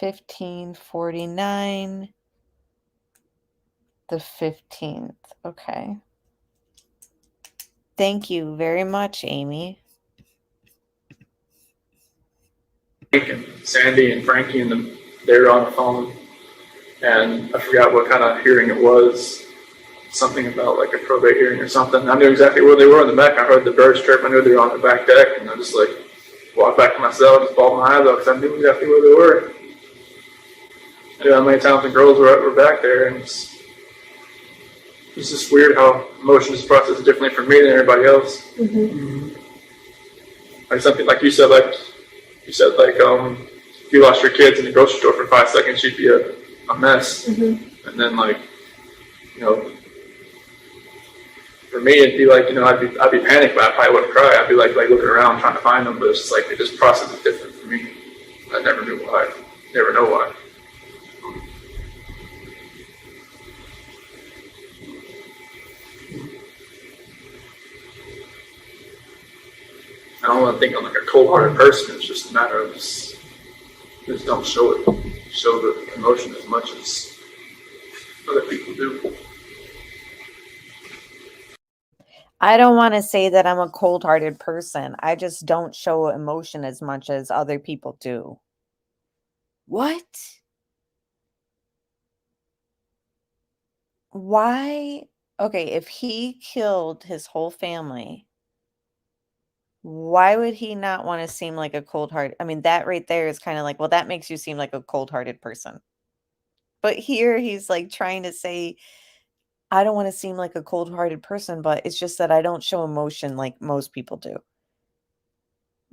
15:49, the 15th. Okay. Thank you very much, Amy. And Sandy and Frankie and they were on the phone, and I forgot what kind of hearing it was. Something about like a probate hearing or something. I knew exactly where they were in the back. I heard the birds chirp. I knew they were on the back deck, and I just like walked back to my cell, just balled my eyes out because I knew exactly where they were. I knew how many times the girls were back there, and It's just weird how emotions process differently for me than everybody else. Like something like you said, if you lost your kids in the grocery store for 5 seconds, you'd be a mess. And then for me, it'd be like, I'd be panicked, but I probably wouldn't cry. I'd be like looking around trying to find them, but it's just like it just processes different for me. I never knew why. Never know why. I don't want to think I'm like a cold-hearted person. It's just a matter of just don't show it. Show the emotion as much as other people do. I don't want to say that I'm a cold-hearted person. I just don't show emotion as much as other people do. What? Why? Okay, if he killed his whole family, why would he not want to seem like a cold-hearted? I mean, that right there is kind of like, well, that makes you seem like a cold-hearted person. But here he's like trying to say, I don't want to seem like a cold-hearted person, but it's just that I don't show emotion like most people do.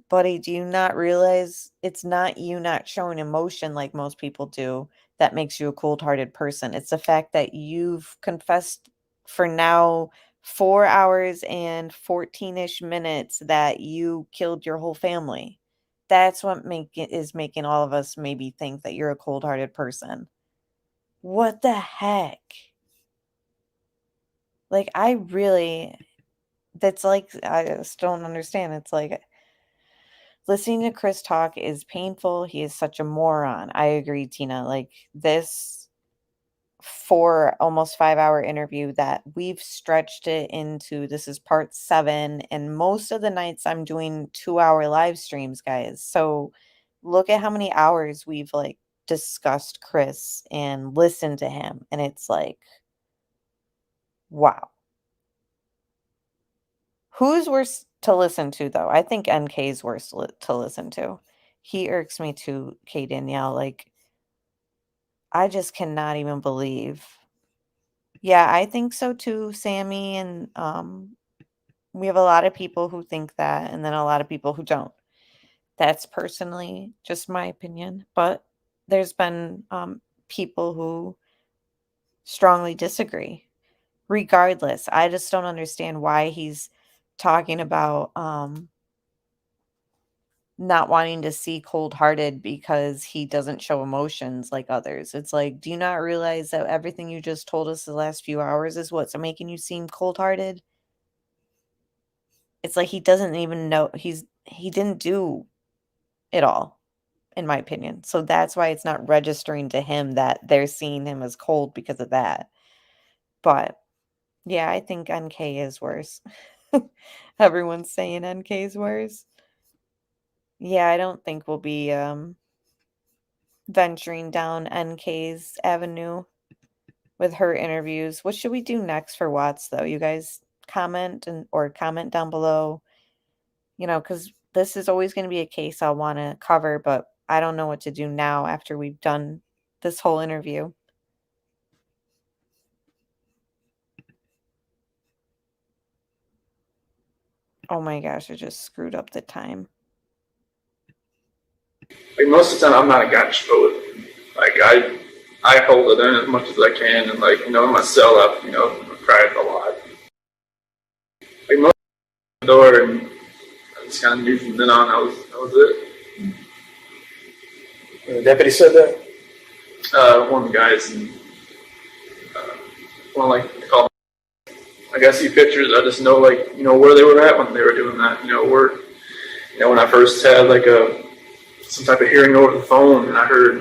Buddy, do you not realize it's not you not showing emotion like most people do that makes you a cold-hearted person? It's the fact that you've confessed for now 4 hours and 14-ish minutes that you killed your whole family. That's what is making all of us maybe think that you're a cold-hearted person. What the heck? Like, that's like, I just don't understand. It's like, listening to Chris talk is painful. He is such a moron. I agree, Tina. Like, this almost 5-hour interview that we've stretched it into, this is part 7. And most of the nights I'm doing 2-hour live streams, guys. So look at how many hours we've like discussed Chris and listened to him. And it's like, wow. Who's worse to listen to, though? I think NK's worse to listen to. He irks me too, K. Danielle. Like, I just cannot even believe. Yeah, I think so too, Sammy. And we have a lot of people who think that, and then a lot of people who don't. That's personally just my opinion. But there's been people who strongly disagree. Regardless, I just don't understand why he's talking about not wanting to see cold-hearted because he doesn't show emotions like others. It's like, do you not realize that everything you just told us the last few hours is what's making you seem cold-hearted? It's like he doesn't even know he didn't do it all, in my opinion. So that's why it's not registering to him that they're seeing him as cold because of that. But yeah, I think NK is worse. Everyone's saying NK is worse. Yeah, I don't think we'll be venturing down NK's avenue with her interviews. What should we do next for Watts, though? You guys comment or comment down below, because this is always going to be a case I'll want to cover, but I don't know what to do now after we've done this whole interview. Oh my gosh, I just screwed up the time. Like, most of the time, I'm not a guy to show it. Like, I hold it in as much as I can, and like, in my cell up, I cried a lot. Like, most of the door, and I just kind of knew from then on that was it. The deputy said that? One of the guys, and they call. Like, I see pictures, I just know, where they were at when they were doing that. When I first had some type of hearing over the phone, and I heard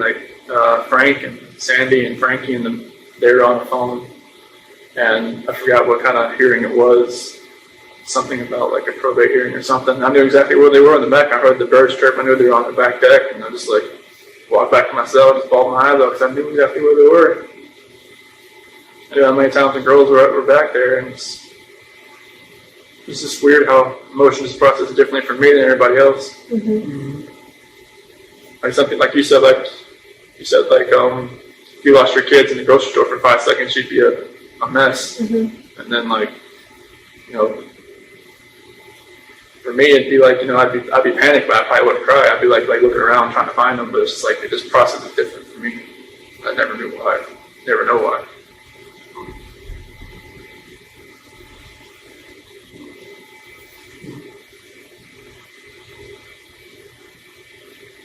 Frank and Sandy and Frankie and they were on the phone, and I forgot what kind of hearing it was. Something about like a probate hearing or something. I knew exactly where they were in the back. I heard the birds chirp. I knew they were on the back deck, and I just walked back to my cell, just balled my eyes out because I knew exactly where they were. I knew how many times the girls were back there, and it's just weird how emotions process differently for me than everybody else. Like something like you said, if you lost your kids in the grocery store for 5 seconds, you'd be a mess. Mm-hmm. And then like, you know, for me it'd be like, you know, I'd be panicked, but I probably wouldn't cry. I'd be like looking around trying to find them, but it's just like it just processes different for me. I never knew why. Never know why.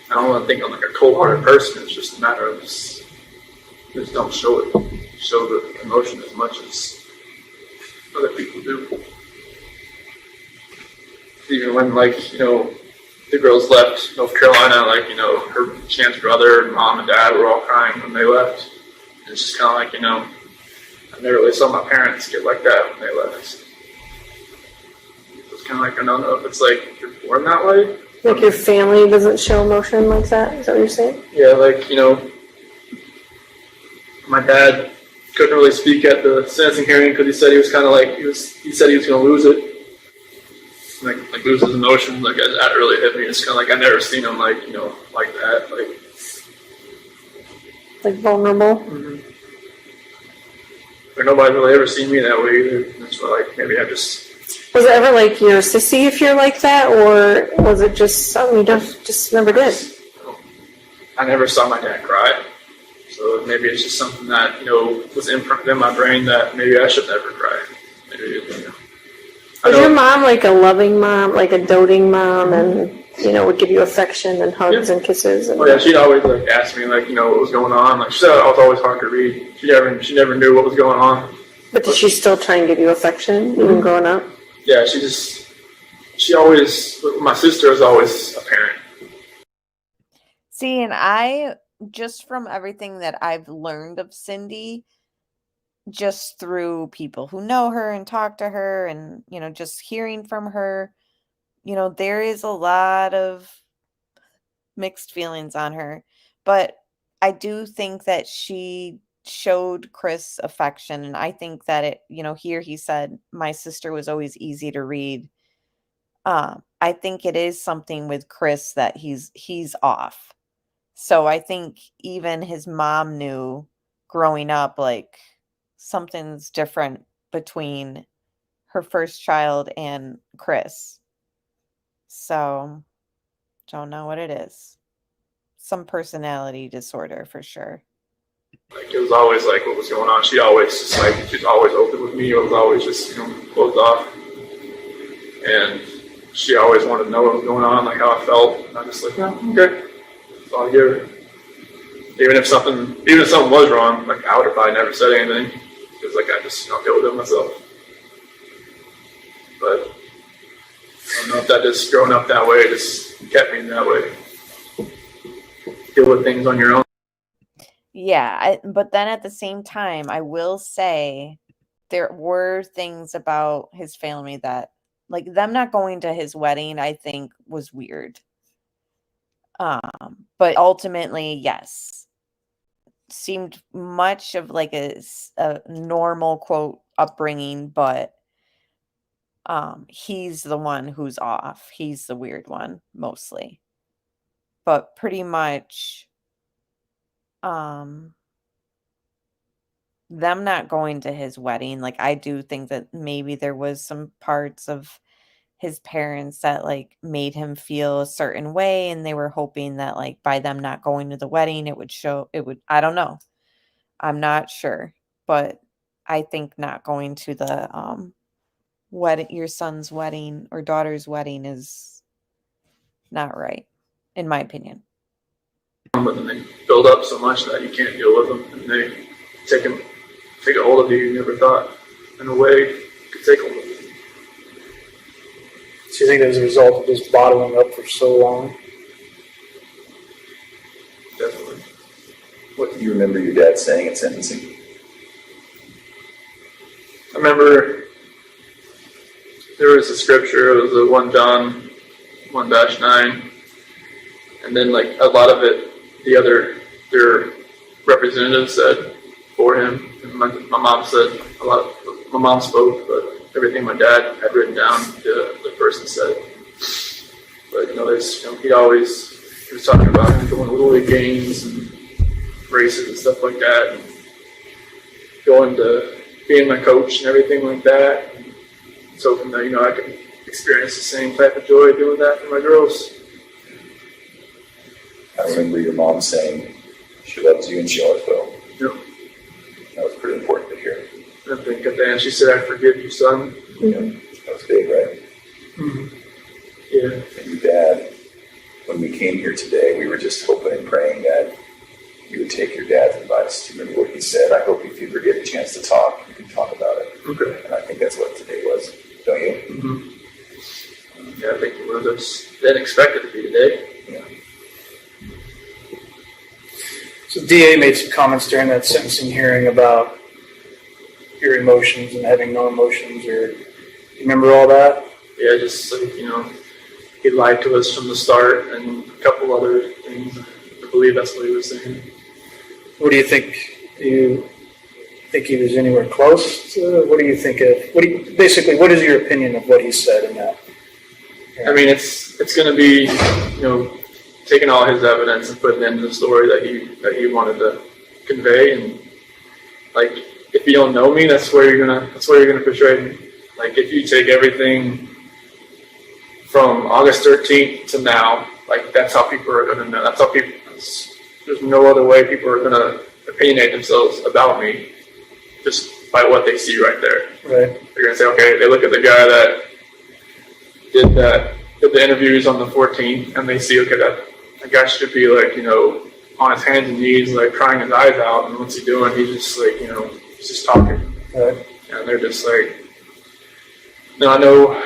I don't want to think I'm like a cold-hearted person. It's just a matter of just don't show it. Show the emotion as much as other people do. Even when, like, you know, the girls left North Carolina, like, you know, her Shann's brother and mom and dad were all crying when they left. And it's just kind of like, you know, I never really saw my parents get like that when they left. It's kind of like, I don't know if it's like you're born that way. Like your family doesn't show emotion like that? Is that what you're saying? Yeah, like, you know, my dad couldn't really speak at the sentencing hearing because he said he was kind of like, he said he was going to lose it. Like lose his emotions. Like that really hit me. It's kind of like I never seen him like, you know, like that. Like vulnerable? Mm-hmm. But nobody really ever seen me that way either. That's why, like, maybe I just... Was it ever like you're a sissy if you're like that, or was it just something you just never did? I never saw my dad cry. So maybe it's just something that, you know, was imprinted in my brain that maybe I should never cry. Maybe, you know. Was your mom like a loving mom, like a doting mom, and, you know, would give you affection and hugs and kisses? And yeah, she'd always like ask me like, you know, what was going on. Like she said I was always hard to read. She never knew what was going on. But did she still try and give you affection even growing up? Yeah, she always, my sister was always a parent. See, and I, just from everything that I've learned of Cindy, just through people who know her and talk to her and, you know, just hearing from her, you know, there is a lot of mixed feelings on her. But I do think that she showed Chris affection. And I think that it, you know, here he said, my sister was always easy to read. I think it is something with Chris that he's off. So I think even his mom knew growing up, like, something's different between her first child and Chris. So, don't know what it is. Some personality disorder for sure. Like it was always like what was going on. She was always open with me. It was always just, you know, closed off. And she always wanted to know what was going on, like how I felt. And I'm just like, no, okay. That's all I give her. Even if something was wrong, like I would have probably never said anything. Because like I just, you know, deal with it myself. But I don't know if that just growing up that way just kept me that way. Deal with things on your own. Yeah, but then at the same time, I will say there were things about his family that, like, them not going to his wedding, I think was weird. But ultimately, yes, seemed much of like a normal, quote, upbringing, but he's the one who's off. He's the weird one, mostly. But pretty much, them not going to his wedding, like, I do think that maybe there was some parts of his parents that, like, made him feel a certain way, and they were hoping that, like, by them not going to the wedding, I don't know. I'm not sure, but I think not going to the your son's wedding or daughter's wedding is not right, in my opinion. But then they build up so much that you can't deal with them, and they take a hold of you. You never thought, in a way, you could take hold of you. So you think as a result of just bottling up for so long? Definitely. What do you remember your dad saying at sentencing? I remember there was a scripture. It was a 1 John 1-9, and then like a lot of it, their representative said for him. And my mom said my mom spoke, but everything my dad had written down, the person said. But you know, he was talking about him going to little league games and races and stuff like that, and going to being my coach and everything like that. So from that, I can experience the same type of joy doing that for my girls. I remember your mom saying she loves you and she always will. Yep. That was pretty important to hear. I think at the end she said, "I forgive you, son." Mm-hmm. That was big, right? Mm-hmm. Yeah. And your dad, when we came here today, we were just hoping and praying that you would take your dad's advice. Do you remember what he said? I hope if you ever get a chance to talk, you can talk about it. Okay. And I think that's what today was, don't you? Mm-hmm. Yeah, I think it was didn't expect it to be today. Yeah. So the DA made some comments during that sentencing hearing about your emotions and having no emotions, or do you remember all that? Yeah, just like, he lied to us from the start and a couple other things. I believe that's what he was saying. What do you think? Do you think he was anywhere close to? What do you think of? Basically, what is your opinion of what he said in that? I mean, it's going to be, taking all his evidence and putting it into the story that he wanted to convey. And like, if you don't know me, that's where you're gonna portray me. Like, if you take everything from August 13th to now, like, that's how people are gonna know. That's how people. There's no other way people are gonna opinionate themselves about me, just by what they see right there. Right. They're gonna say, okay, they look at the guy that did the interviews on the 14th, and they see, okay, that guy should be like, on his hands and knees, like crying his eyes out, and what's he doing? He's just like, he's just talking. Right. And they're just like, no, I know,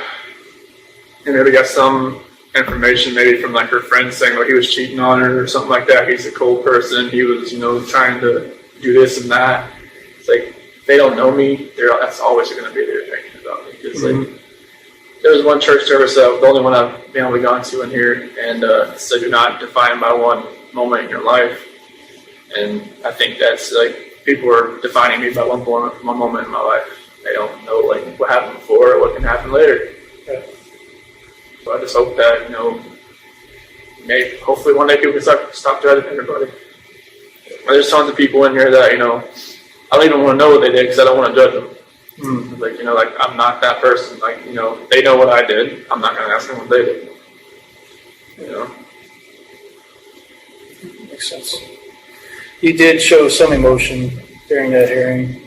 they got some information maybe from like her friends saying, he was cheating on her or something like that. He's a cold person. He was, trying to do this and that. It's like, they don't know me. That's always going to be their opinion about me. Because like, there was one church service, the only one I've been able to go to in here, and said you're not defined by one moment in your life. And I think that's like, people are defining me by one moment in my life. They don't know like what happened before or what can happen later. Yeah. So I just hope that, maybe hopefully one day people can stop judging everybody. There's tons of people in here that, I don't even want to know what they did because I don't want to judge them. Like, like, I'm not that person. Like, they know what I did. I'm not going to ask them what they did. Makes sense. You did show some emotion during that hearing.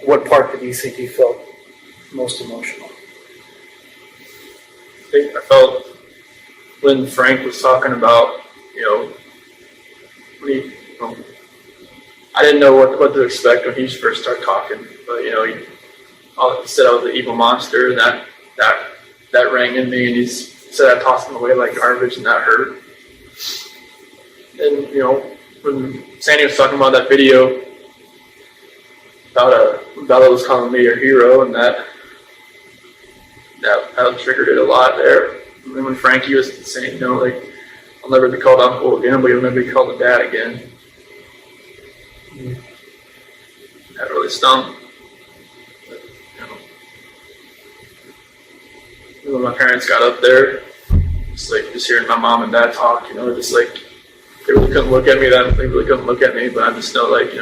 What part did you think you felt most emotional? I felt when Frank was talking about, when he, I didn't know what to expect when he first started talking, but he said I was the evil monster, and that rang in me, and he said I tossed him away like garbage, and that hurt. And when Sandy was talking about that video about Bella was calling me her hero, and that triggered it a lot there. And then when Frankie was saying, like, I'll never be called uncle again, but you'll never be called a dad again. That really stung. But, when my parents got up there, just hearing my mom and dad talk, just like, they really couldn't look at me. They really couldn't look at me, but I just know, like,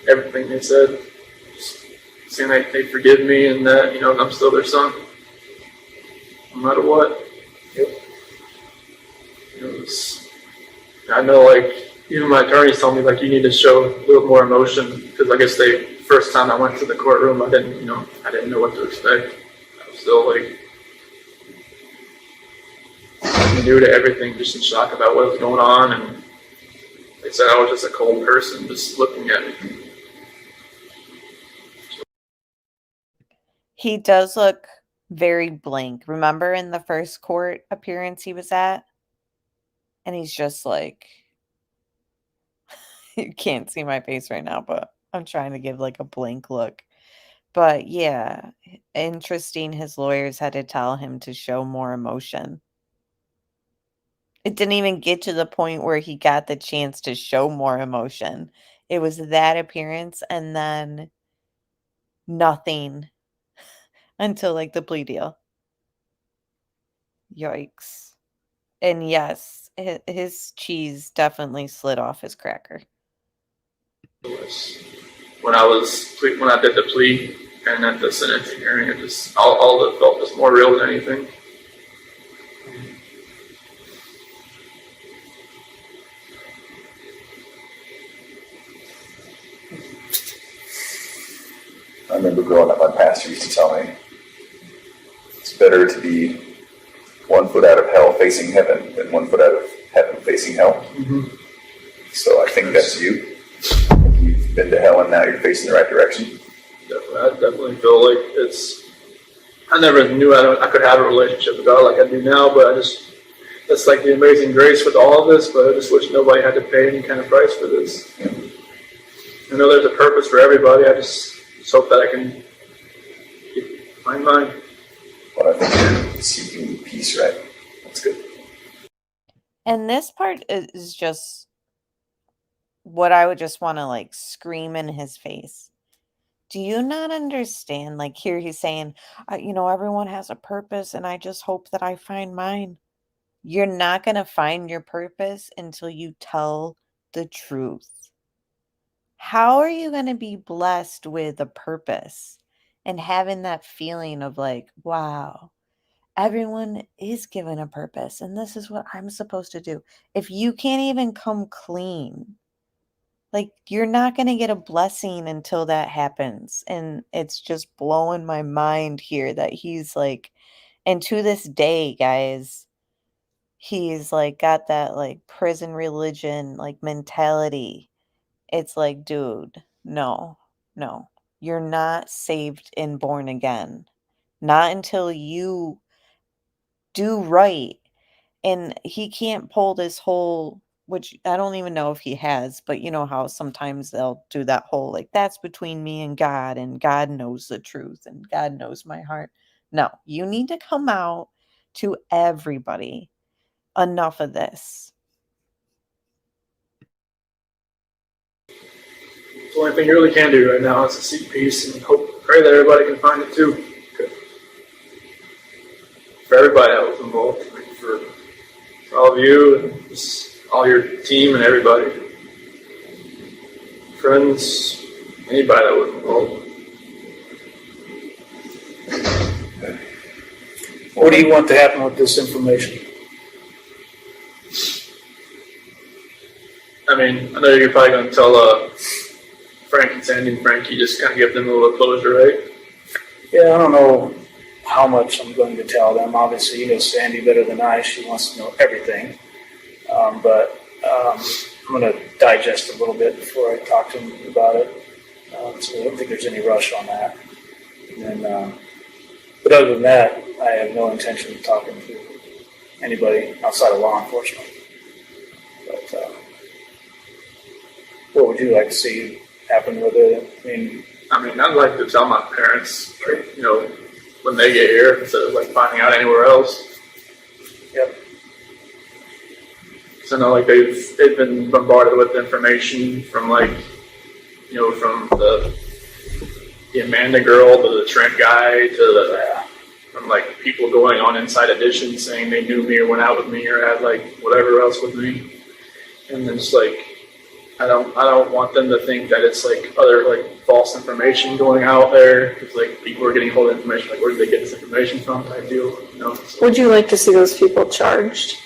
everything they said, just saying they forgive me and that, I'm still their son, no matter what. Yep. I know, like, even my attorneys told me, like, you need to show a little more emotion, because I guess first time I went to the courtroom, I didn't know what to expect. I was still, like, new to everything, just in shock about what was going on, and they said I was just a cold person, just looking at me. He does look very blank. Remember in the first court appearance he was at? And he's just like, you can't see my face right now, but I'm trying to give like a blank look. But yeah, interesting. His lawyers had to tell him to show more emotion. It didn't even get to the point where he got the chance to show more emotion. It was that appearance and then nothing until like the plea deal. Yikes. And yes, his cheese definitely slid off his cracker. was when I did the plea and at the sentencing hearing, it just all it felt was more real than anything. I remember growing up, my pastor used to tell me, it's better to be 1 foot out of hell facing heaven than 1 foot out of heaven facing hell. Mm-hmm. So I think that's you. You've been to hell and now you're facing the right direction. Definitely, I definitely feel like I never knew I could have a relationship with God like I do now, but that's like the amazing grace with all of this, but I just wish nobody had to pay any kind of price for this. Yeah. I know there's a purpose for everybody, I just hope that I can find mine. Well, I think you're seeking peace, right? That's good. And this part is just what I would just want to like scream in his face. Do you not understand? Like here he's saying, everyone has a purpose and I just hope that I find mine. You're not going to find your purpose until you tell the truth. How are you going to be blessed with a purpose and having that feeling of like, wow, everyone is given a purpose and this is what I'm supposed to do? If you can't even come clean, like you're not going to get a blessing until that happens. And it's just blowing my mind here that he's like, and to this day, guys, he's like got that like prison religion like mentality. It's like, dude, no, you're not saved and born again. Not until you do right. And he can't pull this whole, which I don't even know if he has, but you know how sometimes they'll do that whole, like, that's between me and God knows the truth and God knows my heart. No, you need to come out to everybody. Enough of this. The only thing you really can do right now is to seek peace and pray that everybody can find it too. For everybody that was involved, for all of you and just all your team and everybody, friends, anybody that was involved. What do you want to happen with this information? I mean, I know you're probably going to tell Frank and Sandy and Frankie, just kind of give them a little closure, right? Yeah, I don't know how much I'm going to tell them. Obviously, you know Sandy better than I. She wants to know everything. But I'm going to digest a little bit before I talk to them about it. So I don't think there's any rush on that. And then, but other than that, I have no intention of talking to anybody outside of law enforcement. But what would you like to see happen with it? I mean, I'd like to tell my parents, like, when they get here, instead of like finding out anywhere else. Yep. So I know like they've been bombarded with information from like, from the Amanda girl to the Trent guy to from like people going on Inside Edition saying they knew me or went out with me or had like whatever else with me, and then just like I don't want them to think that it's like other like false information going out there because like people are getting hold of information like where did they get this information from type deal. So, would you like to see those people charged?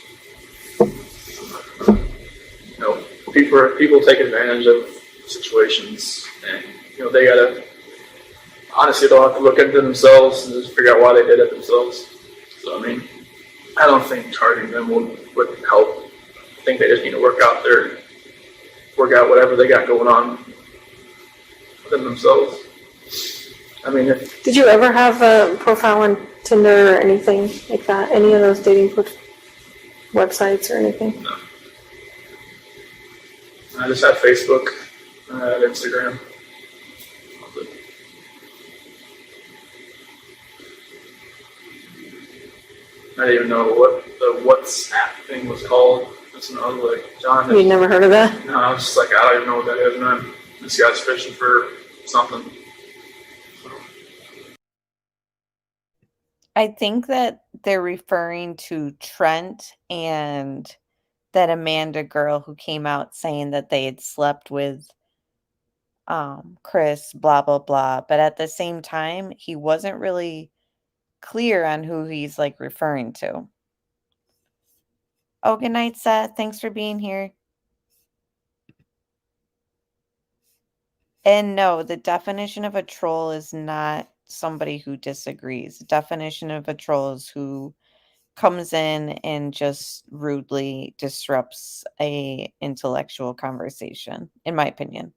People take advantage of situations, and they gotta honestly they'll have to look into themselves and just figure out why they did it themselves. So I mean, I don't think charging them would help. I think they just need to work out whatever they got going on within themselves. I mean, did you ever have a profile on Tinder or anything like that? Any of those dating websites or anything? No. I just had Facebook, I had Instagram. I didn't even know what the WhatsApp thing was called. That's when I was like, John. You never heard of that? No, I was just like, I don't even know what that is, man. This guy's fishing for something. I think that they're referring to Trent and that Amanda girl who came out saying that they had slept with Chris, blah, blah, blah. But at the same time, he wasn't really clear on who he's like referring to. Oh, good night, Seth. Thanks for being here. And no, the definition of a troll is not somebody who disagrees. The definition of a troll is who comes in and just rudely disrupts a intellectual conversation, in my opinion.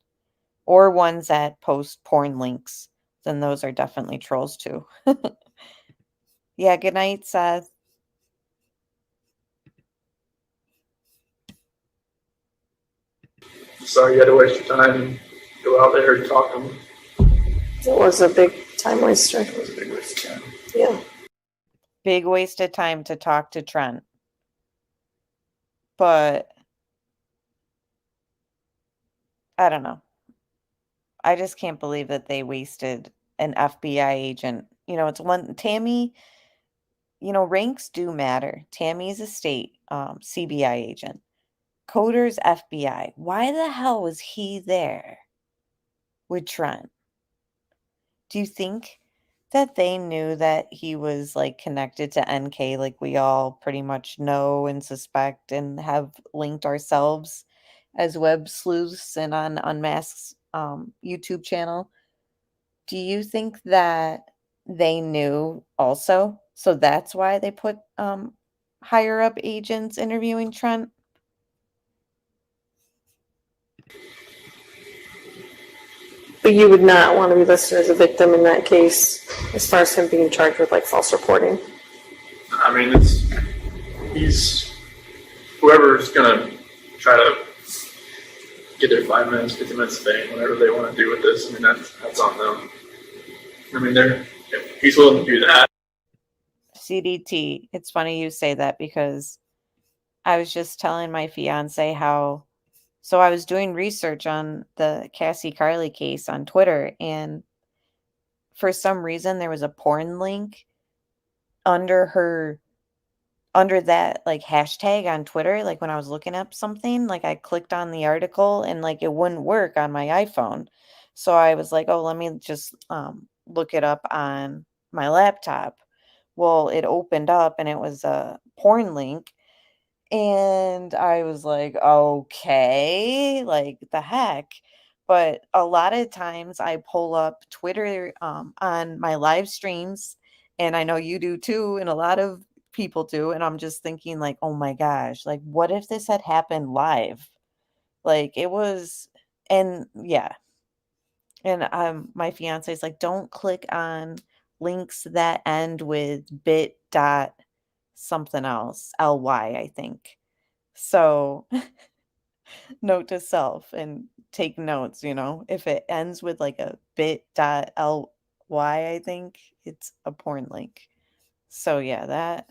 Or ones that post porn links. Then those are definitely trolls too. Yeah, good night, Seth. Sorry you had to waste your time and go out there and talk to them. It was a big time waster. It was a big waste of time. Yeah. Big waste of time to talk to Trent. But I don't know. I just can't believe that they wasted an FBI agent. You know, it's one Tammy, you know, ranks do matter. Tammy's a state CBI agent. Coder's FBI. Why the hell was he there with Trent? Do you think that they knew that he was like connected to NK like we all pretty much know and suspect and have linked ourselves as web sleuths and on Unmasked's YouTube channel? Do you think that they knew also? So that's why they put higher up agents interviewing Trent? But you would not want to be listed as a victim in that case, as far as him being charged with like false reporting. I mean, he's whoever's gonna try to get their 5 minutes, 50 minutes of fame, whatever they want to do with this. I mean, that's on them. I mean, he's willing to do that. CDT. It's funny you say that because I was just telling my fiance how. So I was doing research on the Cassie Carly case on Twitter, and for some reason there was a porn link under that like hashtag on Twitter. Like when I was looking up something, like I clicked on the article and like it wouldn't work on my iPhone. So I was like, oh, let me just look it up on my laptop. Well, it opened up and it was a porn link. And I was like, okay, like the heck. But a lot of times I pull up Twitter on my live streams, and I know you do too, and a lot of people do. And I'm just thinking like, oh my gosh, like what if this had happened live? Like it was, and yeah. And my fiance is like, don't click on links that end with bit dot something else, ly, I think. So note to self and take notes, you know, if it ends with like a bit.ly, I think it's a porn link. So yeah, that.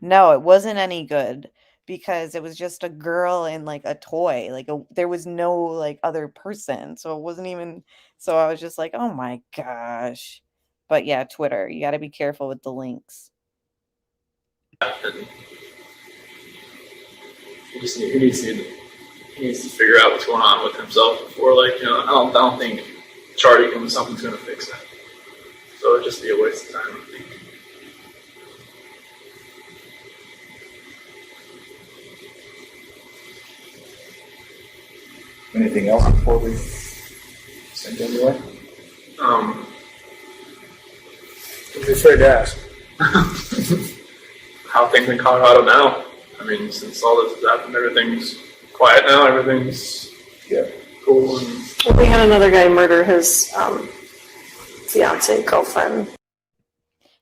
No, it wasn't any good because it was just a girl and like a toy. Like there was no like other person. So it wasn't even, so I was just like, oh my gosh. But yeah, Twitter, you got to be careful with the links. He needs to figure out what's going on with himself before, like, you know, I don't think charging him with something's going to fix that. So it'd just be a waste of time, I think. Anything else before we send anyway? Don't be afraid to ask. How things in Colorado now? I mean, since all this has happened, everything's quiet now. Everything's cool. Well, we had another guy murder his fiance girlfriend.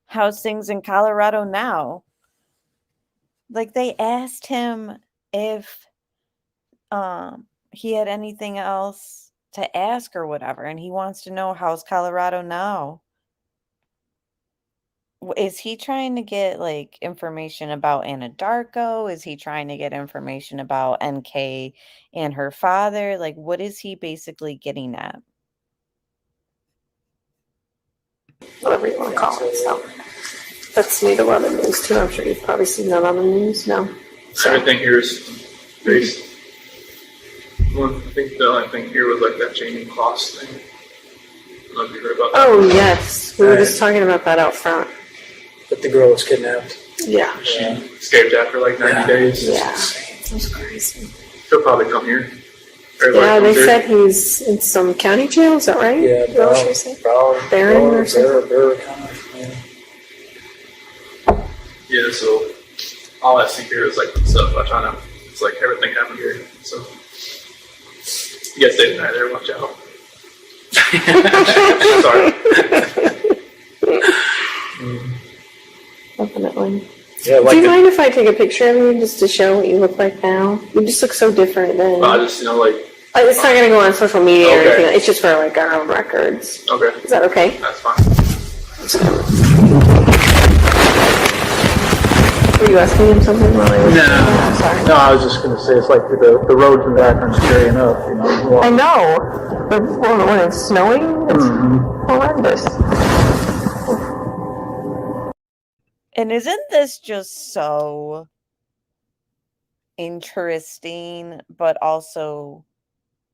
How's things in Colorado now? Like they asked him if he had anything else to ask or whatever, and he wants to know how's Colorado now. Is he trying to get like information about Anadarko? Is he trying to get information about NK and her father? Like, what is he basically getting at? Whatever you want to call it. So that's made a lot of news too. I'm sure you've probably seen that on the news now. So. Everything here is based. Well, I think the only thing here was like that Jamie Kloss thing. I don't know if you heard about that. Oh, yes. We were just talking about that out front. That the girl was kidnapped. Yeah. She escaped after like 90 days. Yeah. That's crazy. He'll probably come here. Yeah, they said he's in some county jail, is that right? Yeah, Is that what she said? Barron or something? Yeah, so all I see here is like stuff I try to, it's like everything happened here. So you guys stay tonight there, watch out. Sorry. Definitely. Yeah, Do you mind if I take a picture of you just to show what you look like now? You just look so different then. I just, like. It's not going to go on social media or Okay. anything. It's just for like our own records. Okay. Is that okay? That's fine. Were you asking him something while I was? No. Sorry. No, I was just going to say, it's like the roads in the background's scary enough, you know. I know. But when it's snowing, it's horrendous. And isn't this just so interesting, but also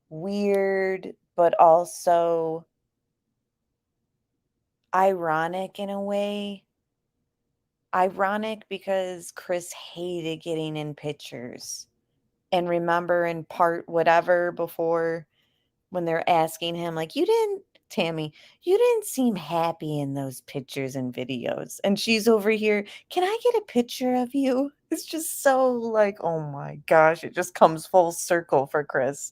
weird, but also ironic in a way? Ironic because Chris hated getting in pictures. And remember in part whatever before when they're asking him, like, Tammy, you didn't seem happy in those pictures and videos. And she's over here, can I get a picture of you? It's just so like, oh my gosh, it just comes full circle for Chris.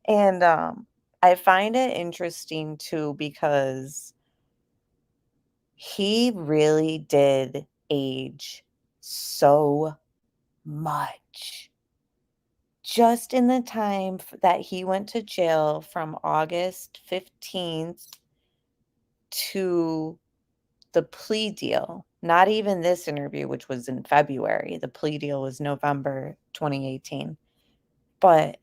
And I find it interesting too because he really did age so much. Just in the time that he went to jail from August 15th to the plea deal, not even this interview, which was in February. The plea deal was November 2018. But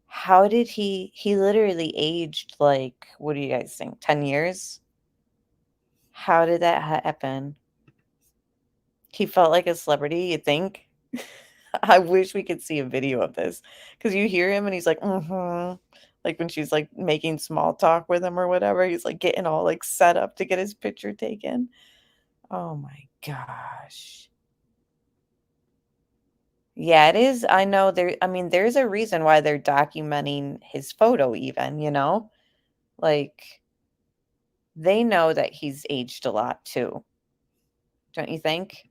how did he literally aged like, what do you guys think, 10 years? How did that happen? He felt like a celebrity, you think? I wish we could see a video of this because you hear him and he's like, like when she's like making small talk with him or whatever, he's like getting all like set up to get his picture taken. Oh my gosh. Yeah, it is. I know there's a reason why they're documenting his photo even, you know, like they know that he's aged a lot too. Don't you think?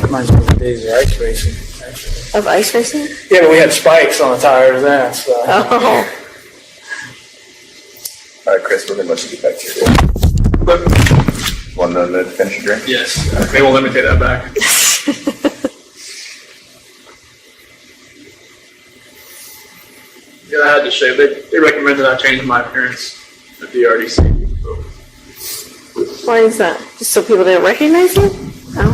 Reminds me of the days of ice racing, actually. Of ice racing? Yeah, but we had spikes on the tires then, so. Oh. All right, Chris, we're going to let you get back to your Want to finish your drink? Yes. Maybe we'll let me take that back. Yeah, I had to shave. They recommended I change my appearance at the RDC. So. Why is that? Just so people didn't recognize you? Oh.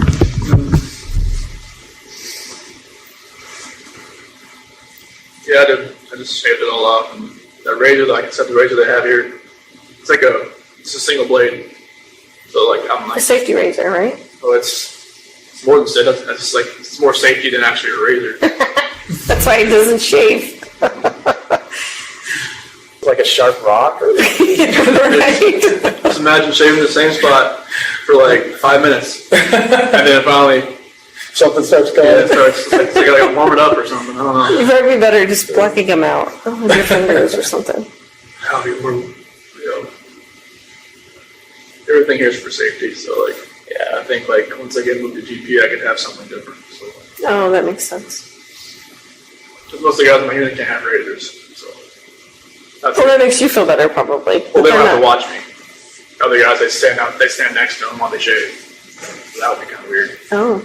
Yeah, I just shaved it all off. And that razor, like I said, the razor they have here, it's a single blade. So like I'm like A safety razor, right? Oh, it's more than it's more safety than actually a razor. That's why it doesn't shave. Like a sharp rock or right. Just imagine shaving the same spot for like 5 minutes, and then finally something starts going. Yeah, it starts. It's like I gotta warm it up or something. I don't know. You'd probably be better just plucking them out with your fingers or something. How do everything here is for safety. So like, yeah, I think like once I get moved to GP, I could have something different. So. Oh, that makes sense. Because most of the guys in my unit can't have razors. So. Well, that makes you feel better, probably. Well, they don't have to watch me. Other guys, they stand next to them while they shave. So that would be kind of weird. Oh.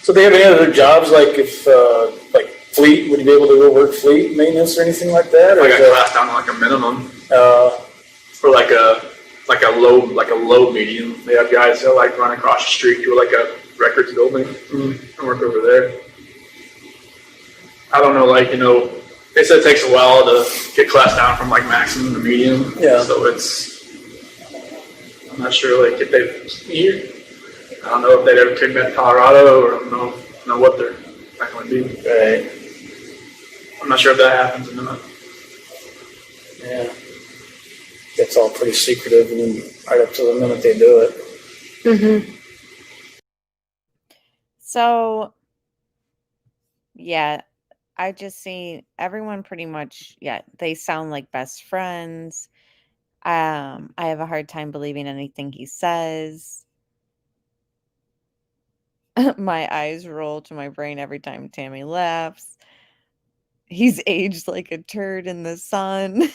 So do they have any other jobs, like if, like fleet, would you be able to go work fleet maintenance or anything like that? Or I got classed down to like a minimum. For like a low medium. They have guys that like run across the street to like a records building and work over there. I don't know, like, you know, they said it takes a while to get classed down from like maximum to medium. Yeah. So I'm not sure, like, if they, I don't know if they'd ever take me back to Colorado, or I don't know what they're not going to do. Right. I'm not sure if that happens or not. Yeah. It's all pretty secretive, and then right up to the minute they do it. Mm-hmm. So, yeah, I just see everyone pretty much, yeah, they sound like best friends. I have a hard time believing anything he says. My eyes roll to my brain every time Tammy laughs. He's aged like a turd in the sun.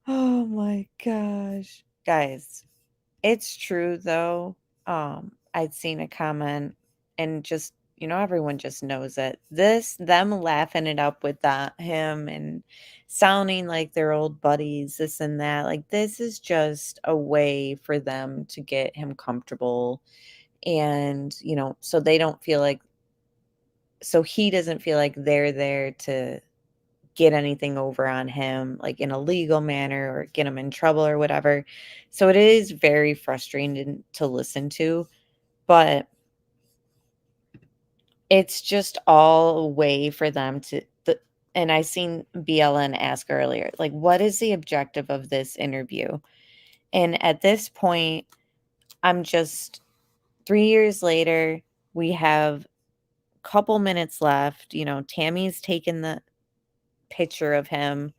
Oh my gosh. Guys, it's true though. I'd seen a comment and just, everyone just knows it. Them laughing it up with him and sounding like they're old buddies, this and that. Like, this is just a way for them to get him comfortable. And, so they don't feel like, so he doesn't feel like they're there to get anything over on him, like in a legal manner or get him in trouble or whatever. So it is very frustrating to listen to, but it's just all a way for them and I seen BLN ask earlier, like, what is the objective of this interview? And at this point, I'm just 3 years later, we have a couple minutes left. Tammy's taken the picture of him.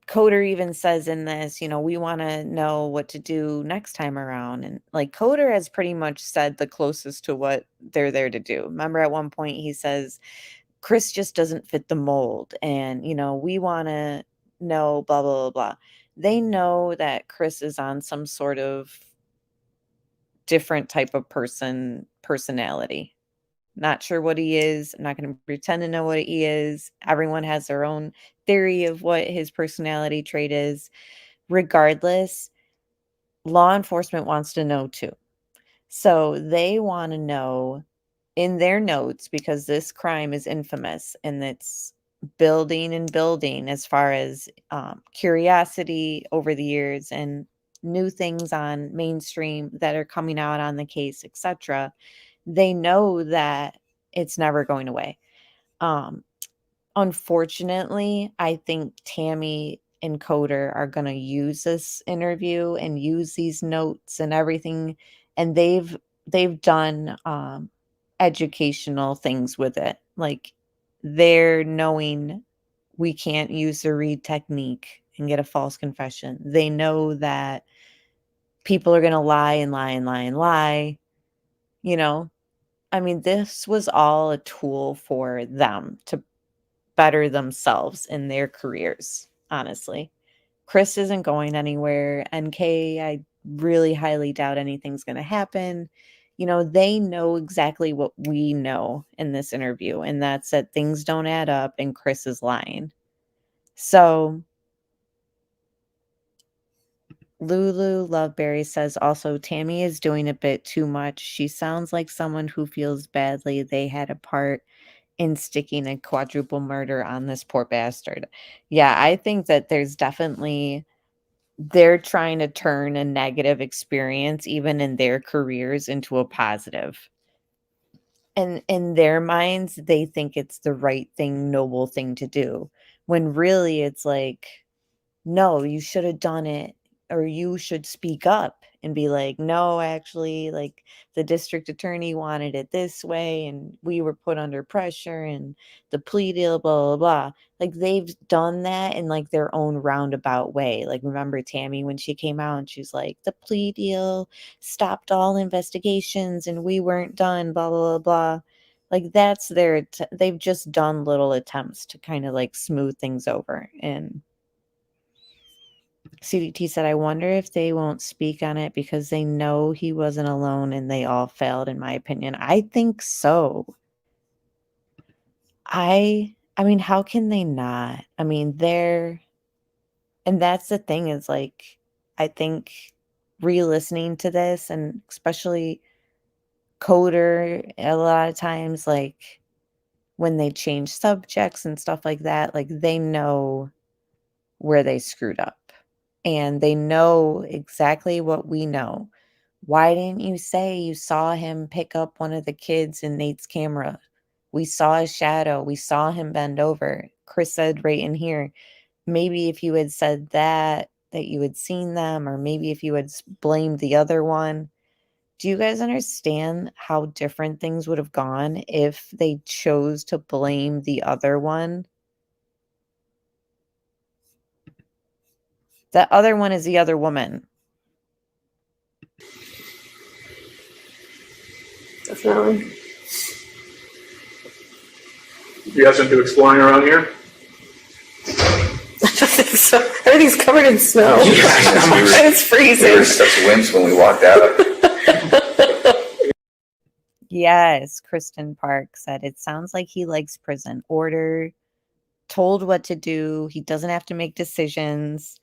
Coder even says in this, we want to know what to do next time around. And like, Coder has pretty much said the closest to what they're there to do. Remember at one point he says, Chris just doesn't fit the mold. And, we want to know blah, blah, blah, blah. They know that Chris is on some sort of different type of personality. Not sure what he is. I'm not going to pretend to know what he is. Everyone has their own theory of what his personality trait is. Regardless, law enforcement wants to know too. So they want to know in their notes, because this crime is infamous and it's building and building as far as curiosity over the years and new things on mainstream that are coming out on the case, etc. They know that it's never going away. Unfortunately, I think Tammy and Coder are going to use this interview and use these notes and everything, and they've done educational things with it. Like, they're knowing we can't use the Reed technique and get a false confession. They know that people are going to lie and lie and lie and lie. I mean, this was all a tool for them to better themselves in their careers, honestly. Chris isn't going anywhere. NK, I really highly doubt anything's going to happen. They know exactly what we know in this interview, and that's that things don't add up and Chris is lying. So Lulu Loveberry says also, Tammy is doing a bit too much. She sounds like someone who feels badly they had a part in sticking a quadruple murder on this poor bastard. Yeah, I think that they're trying to turn a negative experience, even in their careers, into a positive. And in their minds, they think it's the right thing, noble thing to do. When really it's like, no, you should have done it, or you should speak up and be like, no, actually, like, the district attorney wanted it this way and we were put under pressure and the plea deal, blah, blah, blah. Like, they've done that in like their own roundabout way. Like, remember Tammy when she came out and she's like, the plea deal stopped all investigations and we weren't done, blah, blah, blah, blah. Like, that's they've just done little attempts to kind of like smooth things over. And CDT said, I wonder if they won't speak on it because they know he wasn't alone and they all failed, in my opinion. I think so. I mean, how can they not? I mean, and that's the thing is, like, I think re-listening to this, and especially Coder, a lot of times, like, when they change subjects and stuff like that, like they know where they screwed up and they know exactly what we know. Why didn't you say you saw him pick up one of the kids in Nate's camera? We saw his shadow. We saw him bend over. Chris said right in here, maybe if you had said that you had seen them, or maybe if you had blamed the other one. Do you guys understand how different things would have gone if they chose to blame the other one? That other one is the other woman. Definitely. You guys gonna do exploring around here? I don't think so. Everything's covered in snow. Yeah, It's freezing. We were such wimps when we walked out. Yes, Kristen Park said it sounds like he likes prison. Order, told what to do. He doesn't have to make decisions.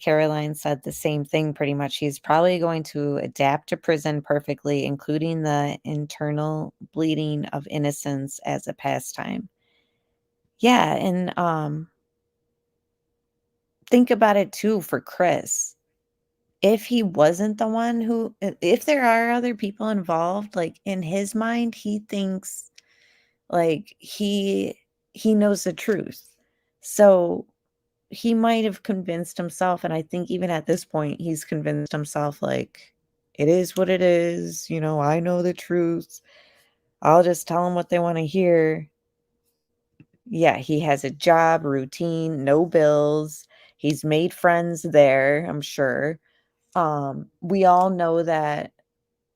Caroline said the same thing pretty much. He's probably going to adapt to prison perfectly, including the internal bleeding of innocence as a pastime. Yeah, and think about it too for Chris. If he wasn't the one who, if there are other people involved, like in his mind, he thinks like he knows the truth. So he might have convinced himself, and I think even at this point, he's convinced himself like, it is what it is. You know, I know the truth. I'll just tell them what they want to hear. Yeah, he has a job, routine, no bills. He's made friends there, I'm sure. We all know that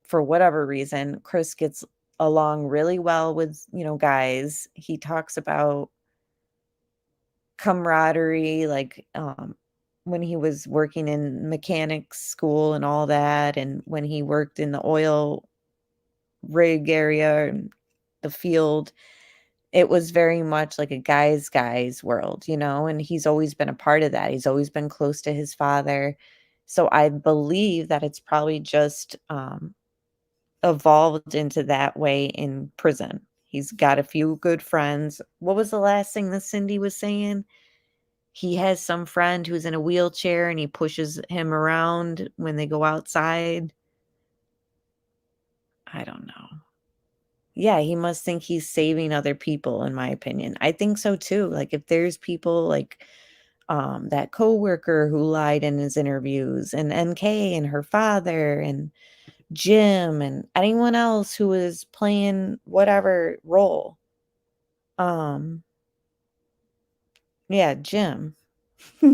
for whatever reason, Chris gets along really well with, guys. He talks about camaraderie, like when he was working in mechanics school and all that, and when he worked in the oil rig area and the field, it was very much like a guy's world, and he's always been a part of that. He's always been close to his father. So I believe that it's probably just evolved into that way in prison. He's got a few good friends. What was the last thing that Cindy was saying? He has some friend who's in a wheelchair and he pushes him around when they go outside. I don't know. Yeah, he must think he's saving other people, in my opinion. I think so too. Like if there's people like that coworker who lied in his interviews, and NK and her father and Jim and anyone else who was playing whatever role. Yeah, Jim.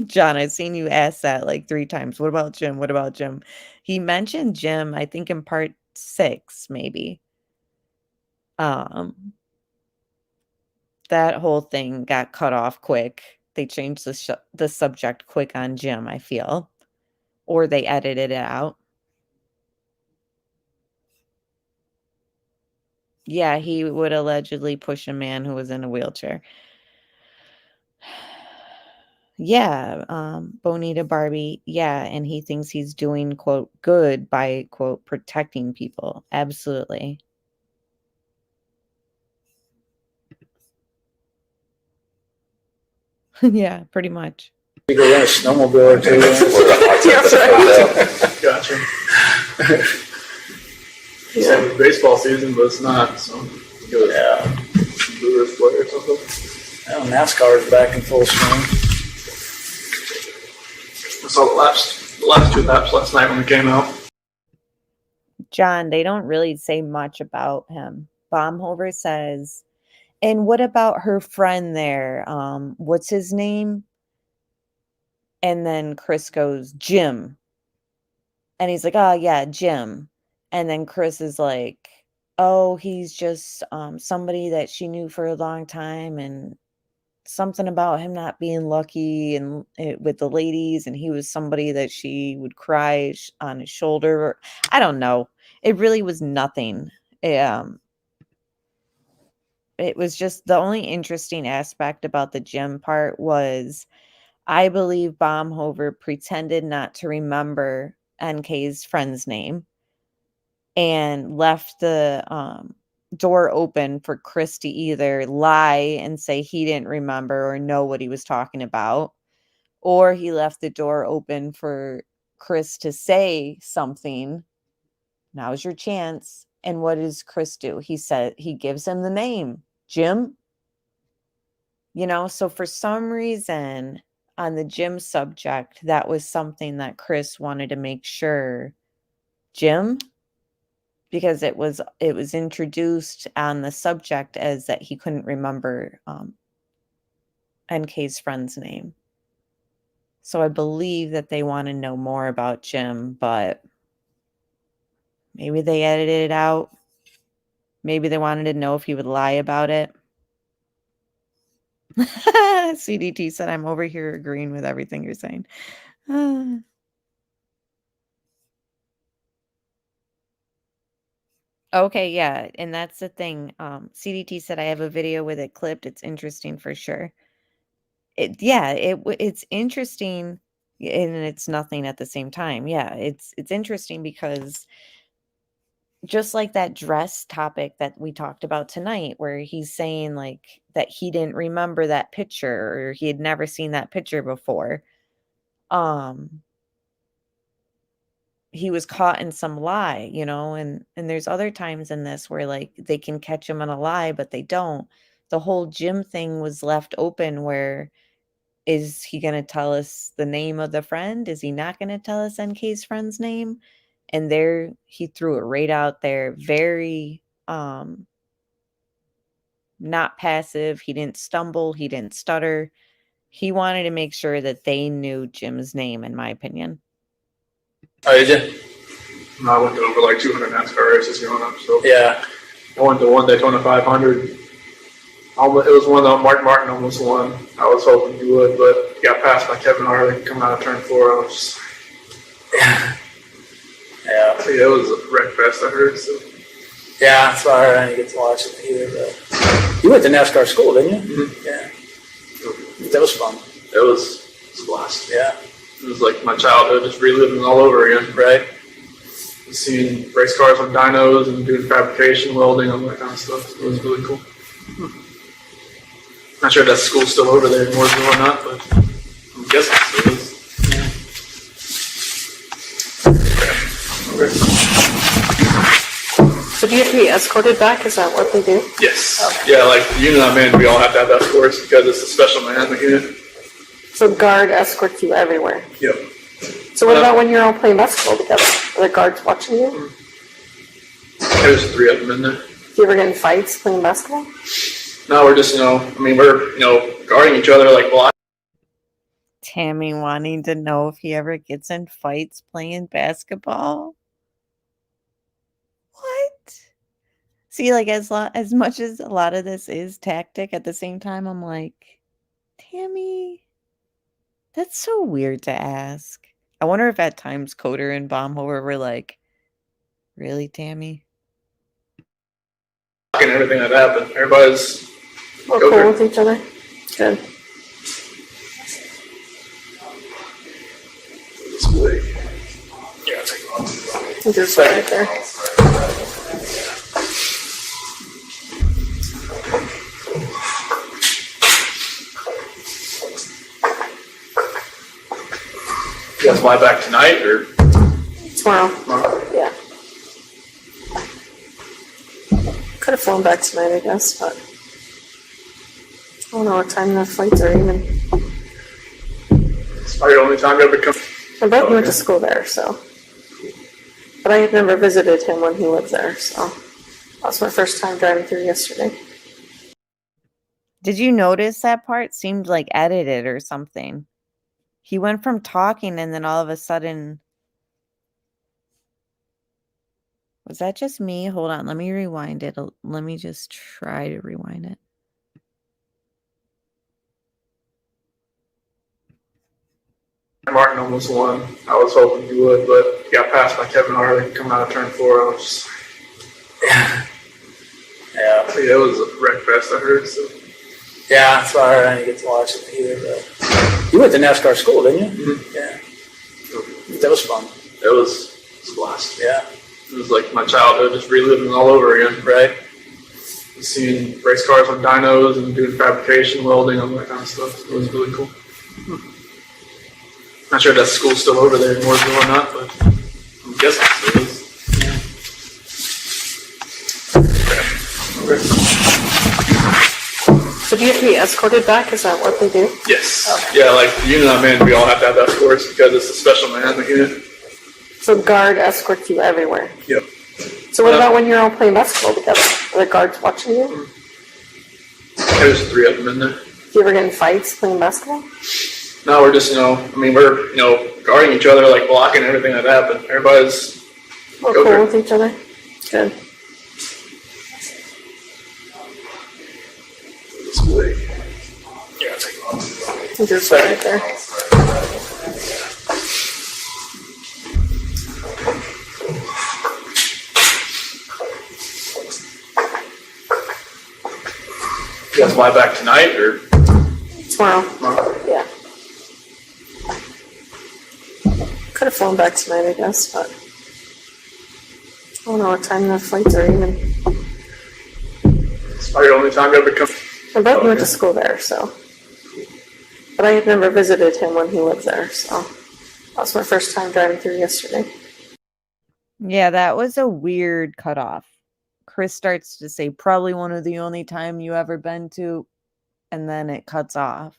John, I've seen you ask that like 3 times. What about Jim? What about Jim? He mentioned Jim, I think in part 6, maybe. That whole thing got cut off quick. They changed the subject quick on Jim, I feel. Or they edited it out. Yeah, he would allegedly push a man who was in a wheelchair. Yeah, Bonita Barbie, yeah, and he thinks he's doing, quote, good by, quote, protecting people. Absolutely. Yeah, pretty much. You go run a snowmobile or two. Gotcha. Yeah, it's baseball season, but it's not, so Yeah. Brewers play or something. Well, NASCAR is back in full swing. I saw the last 2 laps last night when we came out. John, they don't really say much about him. Baumhover says, and what about her friend there? What's his name? And then Chris goes, Jim. And he's like, oh, yeah, Jim. And then Chris is like, oh, he's just somebody that she knew for a long time, and something about him not being lucky and with the ladies, and he was somebody that she would cry on his shoulder. Or, I don't know. It really was nothing. It was just the only interesting aspect about the Jim part was I believe Baumhover pretended not to remember NK's friend's name and left the door open for Chris to either lie and say he didn't remember or know what he was talking about, or he left the door open for Chris to say something. Now's your chance. And what does Chris do? He gives him the name, Jim. So for some reason on the Jim subject, that was something that Chris wanted to make sure. Jim? Because it was introduced on the subject as that he couldn't remember NK's friend's name. So I believe that they want to know more about Jim, but maybe they edited it out. Maybe they wanted to know if he would lie about it. CDT said, I'm over here agreeing with everything you're saying. Okay, yeah, and that's the thing. CDT said I have a video with it clipped. It's interesting for sure. It's interesting, and it's nothing at the same time. Yeah, it's interesting because just like that dress topic that we talked about tonight, where he's saying like that he didn't remember that picture or he had never seen that picture before. He was caught in some lie, and there's other times in this where like they can catch him on a lie, but they don't. The whole Jim thing was left open where is he going to tell us the name of the friend? Is he not going to tell us NK's friend's name? And there he threw it right out there. Very not passive. He didn't stumble. He didn't stutter. He wanted to make sure that they knew Jim's name, in my opinion. Oh, did you? I went to over like 200 NASCAR races growing up. So Yeah. I went to one Daytona 500. It was one that Mark Martin almost won. I was hoping he would, but he got passed by Kevin Harvick coming out of turn 4. I was just, Yeah. it was a wreck fest, I heard. So. Yeah, that's why I didn't get to watch it either. But you went to NASCAR school, didn't you? Mm-hmm. Yeah. That was fun. It was a blast. Yeah. It was like my childhood, just reliving it all over again. Right. Seeing race cars on dynos and doing fabrication, welding, all that kind of stuff. So it was really cool. Not sure if that school's still over there in Mooresville or not, but I'm guessing it still is. So do you have to be escorted back? Is that what they do? Yes. Okay. Yeah, like the unit I'm in, we all have to have escorts because it's a special management unit. So guard escorts you everywhere. Yep. So what about when you're all playing basketball together? Are the guards watching you? There's 3 of them in there. Do you ever get in fights playing basketball? No, we're just, we're, guarding each other like blind. Tammy wanting to know if he ever gets in fights playing basketball. What? See, like as much as a lot of this is tactic, at the same time, I'm like, Tammy, that's so weird to ask. I wonder if at times Coder and Baumhover were like, really, Tammy? And everything that happened. Everybody's We're cool with each other. Good. Yeah, take it off. Just right there. You guys fly back tonight or Tomorrow. Yeah. Could have flown back tonight, I guess, but I don't know what time the flights are even. It's probably the only time you ever come. My brother went to school there, so. But I had never visited him when he lived there, so. That was my first time driving through yesterday. Did you notice that part seemed like edited or something? He went from talking and then all of a sudden... Was that just me? Hold on, let me rewind it. Let me just try to rewind it. Martin almost won. I was hoping he would, but he got passed by Kevin Harvick coming out of turn 4. I was just... Yeah. It was a wreck fest, I heard. So. Yeah, that's why I didn't get to watch it either. But you went to NASCAR school, didn't you? Mm-hmm. Yeah. That was fun. It was a blast. Yeah. It was like my childhood, just reliving it all over again. Right. seeing race cars with dynos and doing fabrication, welding, all that kind of stuff. So it was really cool. Not sure if that school's still over there in Mooresville or not, but I'm guessing it still is. So do you have to be escorted back? Is that what they do? Yes. Okay. Yeah, like the unit I'm in, we all have to have escorts because it's a special management unit. So guard escorts you everywhere? Yep. So what about when you're all playing basketball together? Are the guards watching you? There's 3 of them in there. Do you ever get in fights playing basketball? No, we're just, we're, guarding each other, like blocking everything that happened. Everybody's cool with each other? Good. Yeah, take it off. Just right there. You guys fly back tonight or? Tomorrow. Yeah. Could have flown back tonight, I guess, but I don't know what time the flights are even. It's probably the only time you ever come. My brother went to school there, so. But I had never visited him when he lived there, so that was my first time driving through yesterday. Yeah, that was a weird cutoff. Chris starts to say, probably one of the only time you ever been to, and then it cuts off.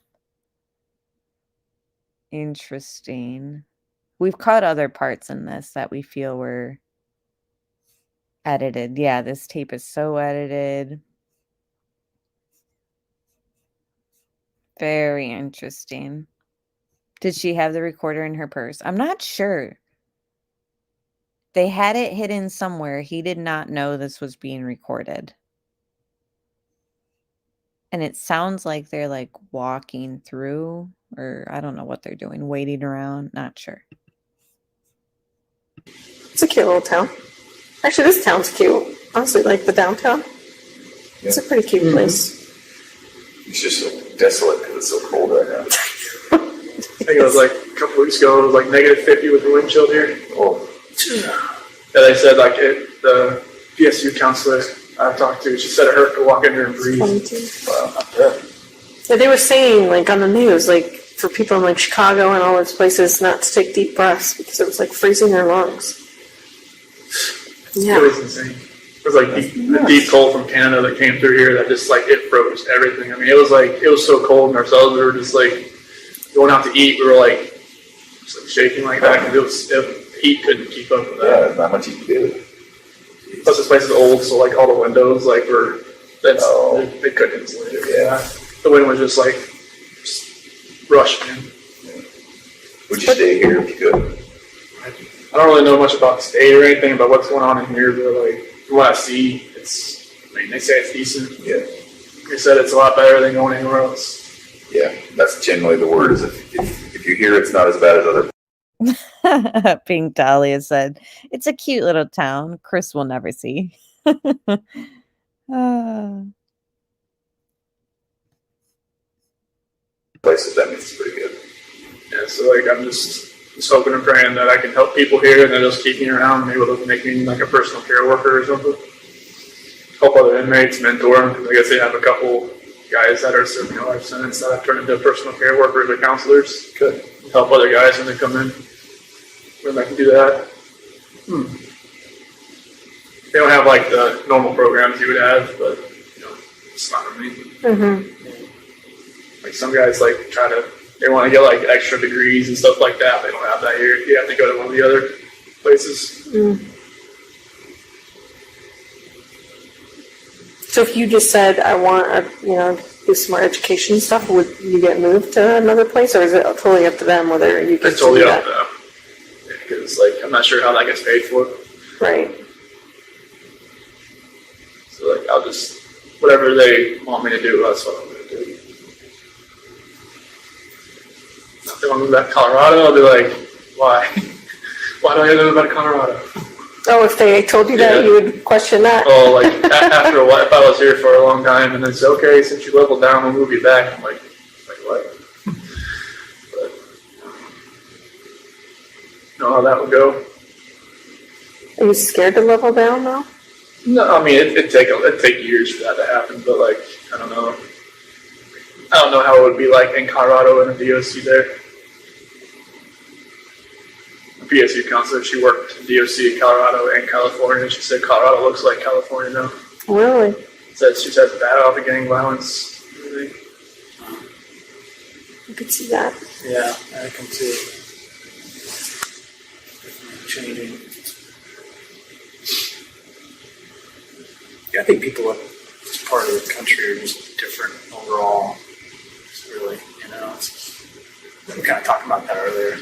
Interesting. We've cut other parts in this that we feel were edited. Yeah, this tape is so edited. Very interesting. Did she have the recorder in her purse? I'm not sure. They had it hidden somewhere. He did not know this was being recorded. And it sounds like they're like walking through, or I don't know what they're doing, waiting around. Not sure. It's a cute little town. Actually, this town's cute. Honestly, like the downtown. It's a pretty cute place. It's just so desolate because it's so cold right now. I think it was like a couple weeks ago, it was like -50 with the wind chill here. Oh. Yeah, they said like the PSU counselor I talked to, she said it hurt to walk in there and breathe. Wow. Yeah, they were saying like on the news, like for people in like Chicago and all those places not to take deep breaths because it was like freezing their lungs. Yeah. It was insane. It was like the deep cold from Canada that came through here that just like it froze everything. I mean, it was so cold, and ourselves we were just like going out to eat. We were like just like shaking like that because the heat couldn't keep up with that. Yeah, there's not much you can do. Plus, this place is old, so like all the windows they couldn't insulate it. Yeah, the wind was just rushing in. Yeah. Would you stay here if you could? I don't really know much about the state or anything about what's going on in here, but like from what I see, they say it's decent. Yeah. They said it's a lot better than going anywhere else. Yeah, that's generally the word. Is if you hear it's not as bad as other. Pink Dahlia said, "It's a cute little town. Chris will never see." Places that means it's pretty good. Yeah, so like I'm just hoping and praying that I can help people here and that they'll just keep me around. Maybe they'll make me like a personal care worker or something. Help other inmates, mentor them, because I guess they have a couple guys that are serving a life sentence that I've turned into personal care workers or counselors. Good. Help other guys when they come in. When I can do that. They don't have like the normal programs you would have, but it's not for me. Like some guys like they want to get like extra degrees and stuff like that. They don't have that here. You have to go to one of the other places. So if you just said, I want do some more education stuff, would you get moved to another place, or is it totally up to them whether you can It's totally up to them. Because I'm not sure how that gets paid for. Right. So I'll just whatever they want me to do, that's what I'm going to do. If they want to move back to Colorado, I'll be like, why? Why do I have to move back to Colorado? Oh, if they told you that, you would question that? Oh, like after a while, if I was here for a long time and then say, okay, since you leveled down, we'll move you back. I'm like what? But know how that would go. Are you scared to level down though? No, I mean it'd take years for that to happen, but like I don't know how it would be like in Colorado in a DOC there. A PSU counselor, she worked in DOC in Colorado and California. She said Colorado looks like California now. Really? Says she says bad off the gang violence. Everything. I could see that. Yeah, I can see it. Changing. Yeah, I think people in this part of the country are just different overall. It's really, we kind of talked about that earlier.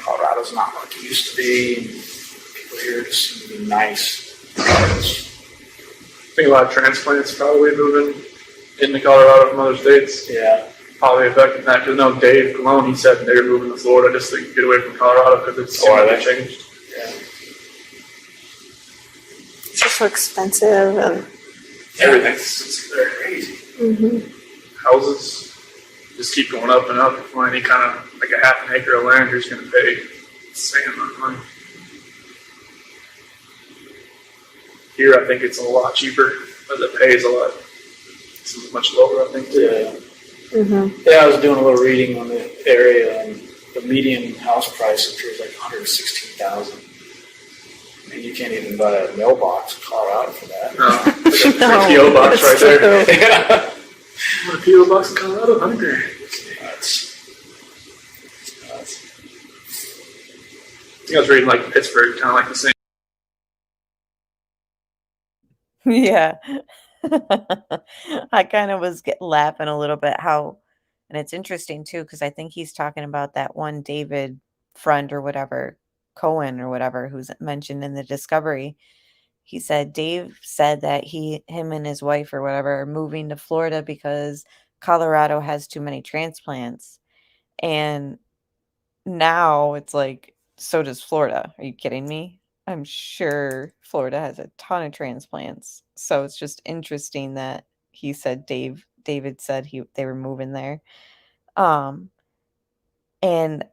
Colorado's not like it used to be. And people here just seem to be nice. I think a lot of transplants probably moving into Colorado from other states. Yeah. Probably affecting that. Because no, Dave Colon, he said they're moving to Florida just to get away from Colorado because it's changed. Yeah. It's just so expensive and Everything's crazy. Mm-hmm. Houses just keep going up and up. For any kind of like a half an acre of land, you're just going to pay insane amount of money. Here, I think it's a lot cheaper, but the pay is it's much lower, I think, too. Yeah. Mm-hmm. Yeah, I was doing a little reading on the area, and the median house price up here is like $116,000. And you can't even buy a mailbox in Colorado for that. No, like a PO box right there. Yeah. What, a PO box in Colorado? $100,000. I think I was reading like Pittsburgh, kind of like the same. Yeah. I kind of was laughing a little bit and it's interesting too, because I think he's talking about that one David friend or whatever, Cohen or whatever, who's mentioned in the discovery. He said Dave said that him and his wife or whatever are moving to Florida because Colorado has too many transplants. And now it's like, so does Florida. Are you kidding me? I'm sure Florida has a ton of transplants. So it's just interesting that he said David said they were moving there. And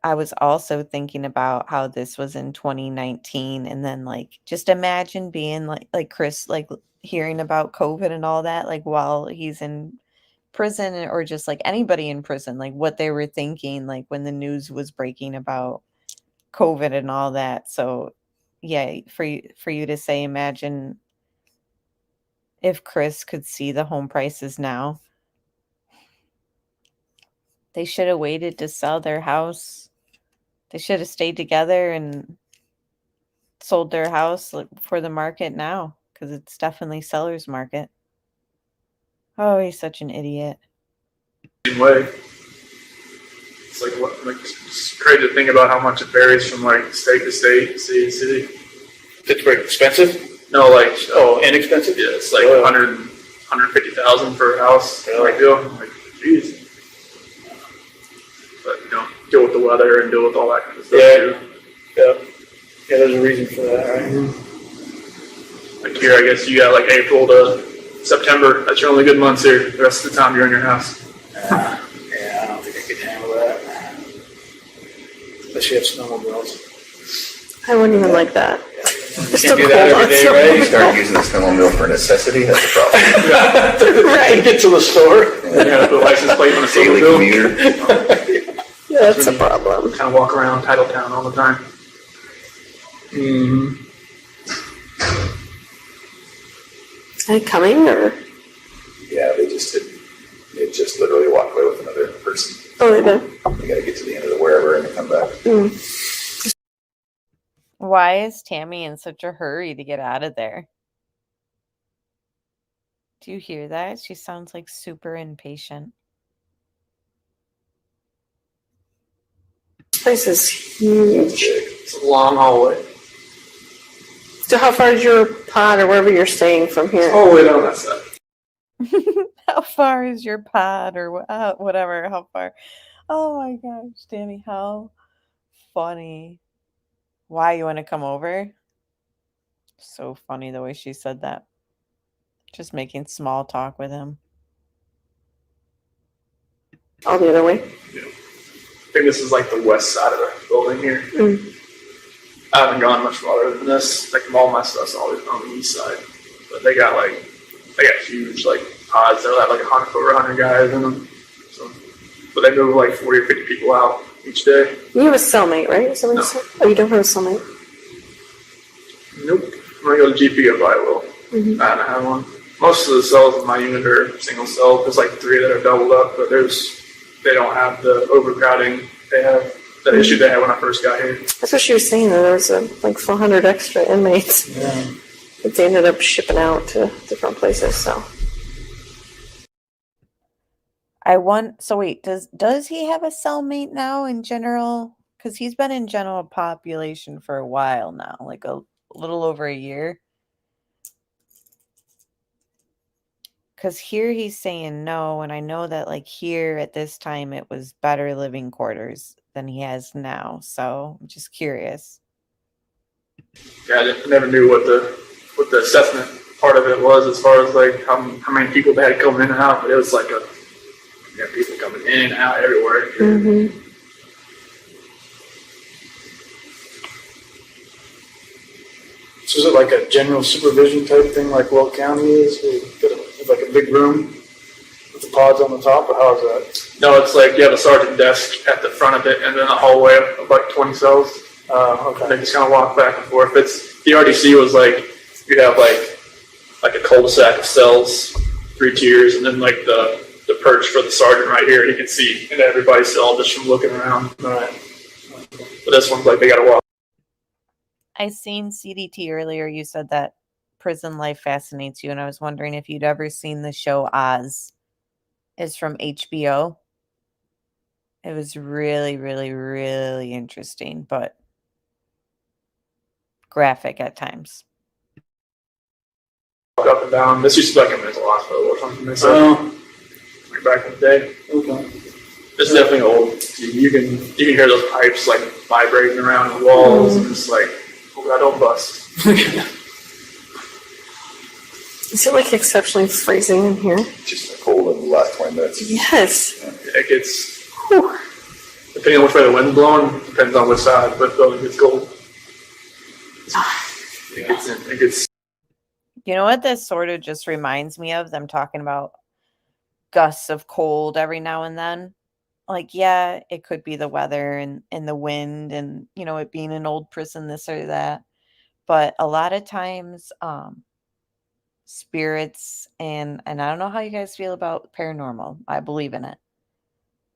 I was also thinking about how this was in 2019, and then like just imagine being like Chris, like hearing about COVID and all that, like while he's in prison, or just like anybody in prison, like what they were thinking, like when the news was breaking about COVID and all that. So yeah, for you to say, imagine if Chris could see the home prices now. They should have waited to sell their house. They should have stayed together and sold their house for the market now, because it's definitely seller's market. Oh, he's such an idiot. Way. It's like it's crazy to think about how much it varies from like state to state, city to city. Pittsburgh expensive? No, like inexpensive? Yeah, it's like 150,000 for a house. Like deal. Like, geez. But deal with the weather and deal with all that kind of stuff too. Yeah, there's a reason for that, right? Like here, I guess you got like April to September. That's your only good months here. The rest of the time you're in your house. Yeah, I don't think I could handle that. Especially if snowmobiles. I wouldn't even like that. You can't do that every day, right? You start using the snowmobile for necessity, that's a problem. Right. Get to the store. You gotta put a license plate on a Daily snowmobile. commuter. Yeah, that's a problem. Kind of walk around Titletown all the time. Mm-hmm. Are they coming, or? Yeah, they just literally walk away with another person. Oh, they did? They gotta get to the end of the wherever and then come back. Mm. Why is Tammy in such a hurry to get out of there? Do you hear that? She sounds like super impatient. This place is huge. It's a long hallway. So how far is your pod or wherever you're staying from here? All the way down that side. How far is your pod or whatever? How far? Oh my gosh, Tammy, how funny. Why, you want to come over? So funny the way she said that. Just making small talk with him. All the other way? Yeah. I think this is like the west side of the building here. Mm. I haven't gone much farther than this. Like all my stuff's always on the east side. but they got huge like pods that have like over 100 guys in them. So, but they move like 40 or 50 people out each day. You have a cellmate, right? No. Oh, you don't have a cellmate? Nope. When I go to GP, I probably will. Mm-hmm. I don't have one. Most of the cells in my unit are single cell. There's like 3 that are doubled up, but they don't have the overcrowding they have, that issue they had when I first got here. That's what she was saying, that there was like 400 extra inmates that they ended up shipping out to different places, so. So wait, does he have a cellmate now in general? Because he's been in general population for a while now, like a little over a year. Because here he's saying no, and I know that like here at this time it was better living quarters than he has now. So I'm just curious. Yeah, I never knew what the assessment part of it was as far as like how many people they had coming in and out, but it was like people coming in and out everywhere. Mm-hmm. So is it like a general supervision type thing like Will County is? It's like a big room with the pods on the top, or how is that? No, it's like you have a sergeant desk at the front of it and then a hallway of like 20 cells. Okay. They just kind of walk back and forth. It's the RDC was like you have like a cul-de-sac of cells, 3 tiers, and then like the perch for the sergeant right here. You can see into everybody's cell just from looking around. Right. But this one's like they got to walk. I seen CDT earlier. You said that prison life fascinates you, and I was wondering if you'd ever seen the show Oz. It's from HBO. It was really, really, really interesting, but graphic at times. Up and down. This used to be like a mental hospital or something. They said like back in the day. Okay. It's definitely old. You can hear those pipes like vibrating around the walls, and it's like, oh God, don't bust. Is it like exceptionally freezing in here? Just cold in the last 20 minutes. Yes. It gets, depending on which way the wind's blowing, depends on which side, but it gets cold. It gets. You know what this sort of just reminds me of? Them talking about gusts of cold every now and then. Like, yeah, it could be the weather and the wind and, it being an old prison, this or that. But a lot of times, spirits and I don't know how you guys feel about paranormal. I believe in it.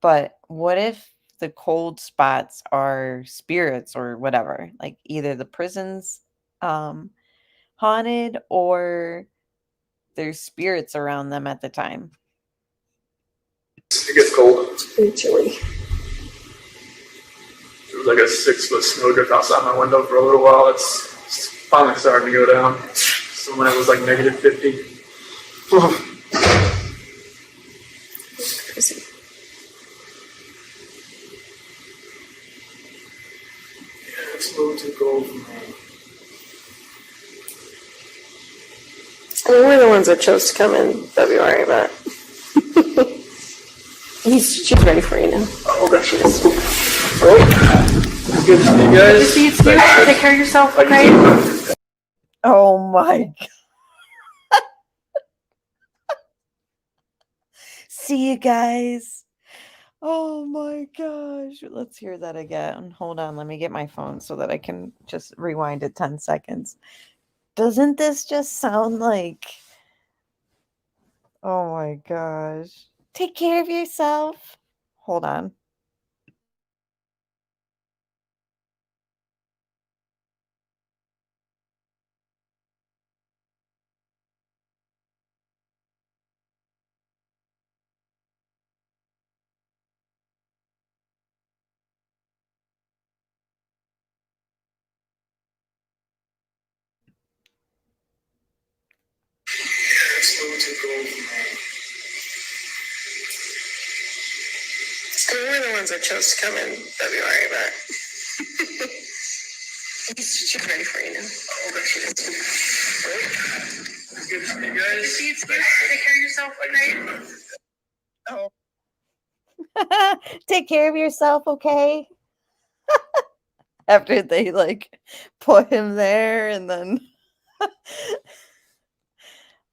But what if the cold spots are spirits or whatever? Like either the prison's haunted or there's spirits around them at the time. It gets cold. It's pretty chilly. There was like a 6-foot snowdrift outside my window for a little while. It's finally starting to go down. So when it was like negative 50. It's crazy. Yeah, it's a little too cold for me. I mean, we're the ones that chose to come in February, but she's ready for you now. Oh, okay. She is. Good to see you guys. Good to see you too. Take care of yourself, okay? Oh my God. See you guys. Oh my gosh. Let's hear that again. Hold on. Let me get my phone so that I can just rewind it 10 seconds. Doesn't this just sound like, oh my gosh. Take care of yourself. Hold on. It's a little too cold for me. We're the ones that chose to come in February, but she's ready for you now. Good to see you guys. Take care of yourself, okay? Oh. Take care of yourself, okay? After they put him there and then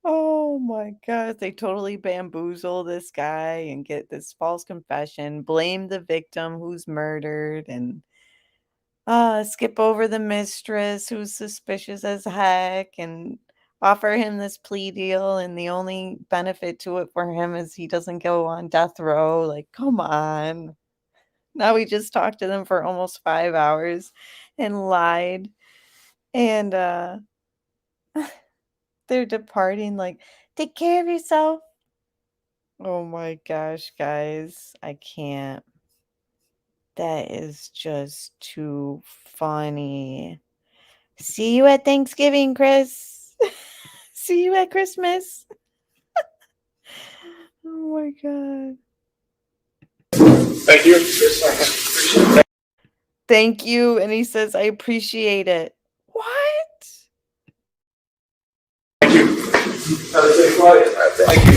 Oh my god, they totally bamboozle this guy and get this false confession, blame the victim who's murdered, and skip over the mistress who's suspicious as heck and offer him this plea deal, and the only benefit to it for him is he doesn't go on death row. Like, come on. Now we just talked to them for almost 5 hours and lied, and they're departing like, "Take care of yourself." Oh my gosh, guys, I can't. That is just too funny. See you at Thanksgiving, Chris. See you at Christmas. Oh my god. Thank you. Thank you. And he says, I appreciate it. What? Thank you. Have a safe flight. Thank you.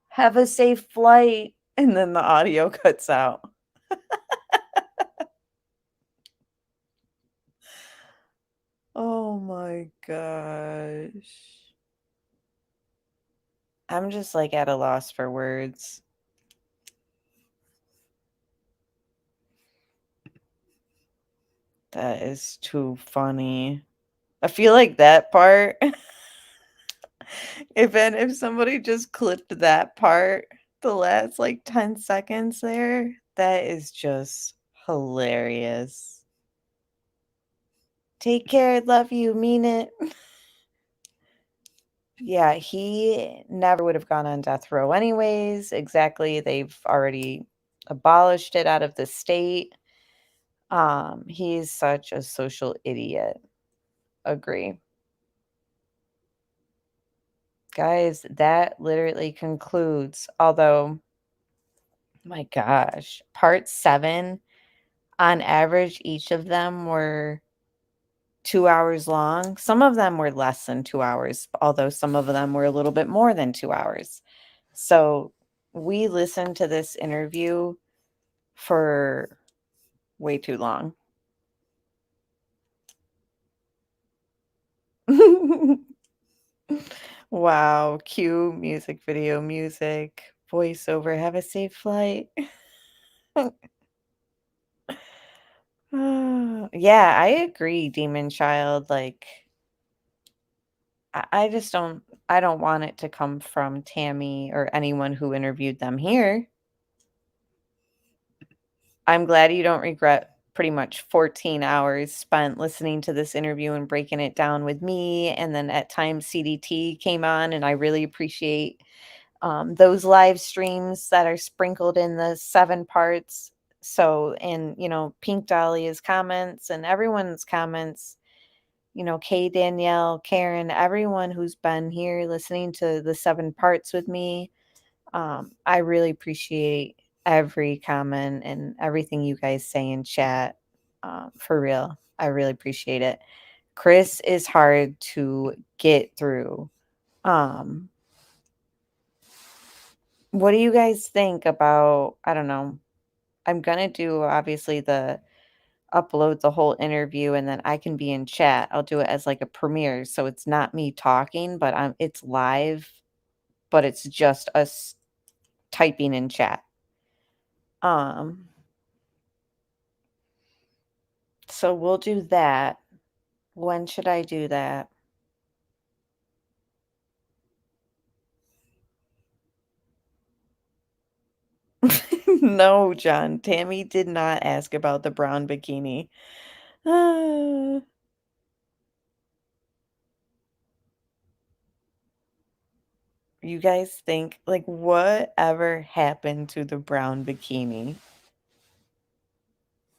Have a safe flight. And then the audio cuts out. Oh my gosh. I'm just like at a loss for words. That is too funny. I feel like that part, if somebody just clipped that part, the last like 10 seconds there, that is just hilarious. Take care, love you, mean it. Yeah, he never would have gone on death row anyways. Exactly. They've already abolished it out of the state. He's such a social idiot. Agree. Guys, that literally concludes, although, my gosh, part 7, on average, each of them were 2 hours long. Some of them were less than 2 hours, although some of them were a little bit more than 2 hours. So we listened to this interview for way too long. Wow. Cue music video, music, voiceover. Have a safe flight. Yeah, I agree, Demon Child. Like, I just I don't want it to come from Tammy or anyone who interviewed them here. I'm glad you don't regret pretty much 14 hours spent listening to this interview and breaking it down with me. And then at times CDT came on, and I really appreciate those live streams that are sprinkled in the 7 parts. So, and, Pink Dahlia's comments and everyone's comments, Kay, Danielle, Karen, everyone who's been here listening to the 7 parts with me. I really appreciate every comment and everything you guys say in chat. For real. I really appreciate it. Chris is hard to get through. What do you guys think about, I don't know, I'm going to do obviously upload the whole interview, and then I can be in chat. I'll do it as like a premiere. So it's not me talking, but it's live, but it's just us typing in chat. So we'll do that. When should I do that? No, John. Tammy did not ask about the brown bikini. You guys think, like, whatever happened to the brown bikini?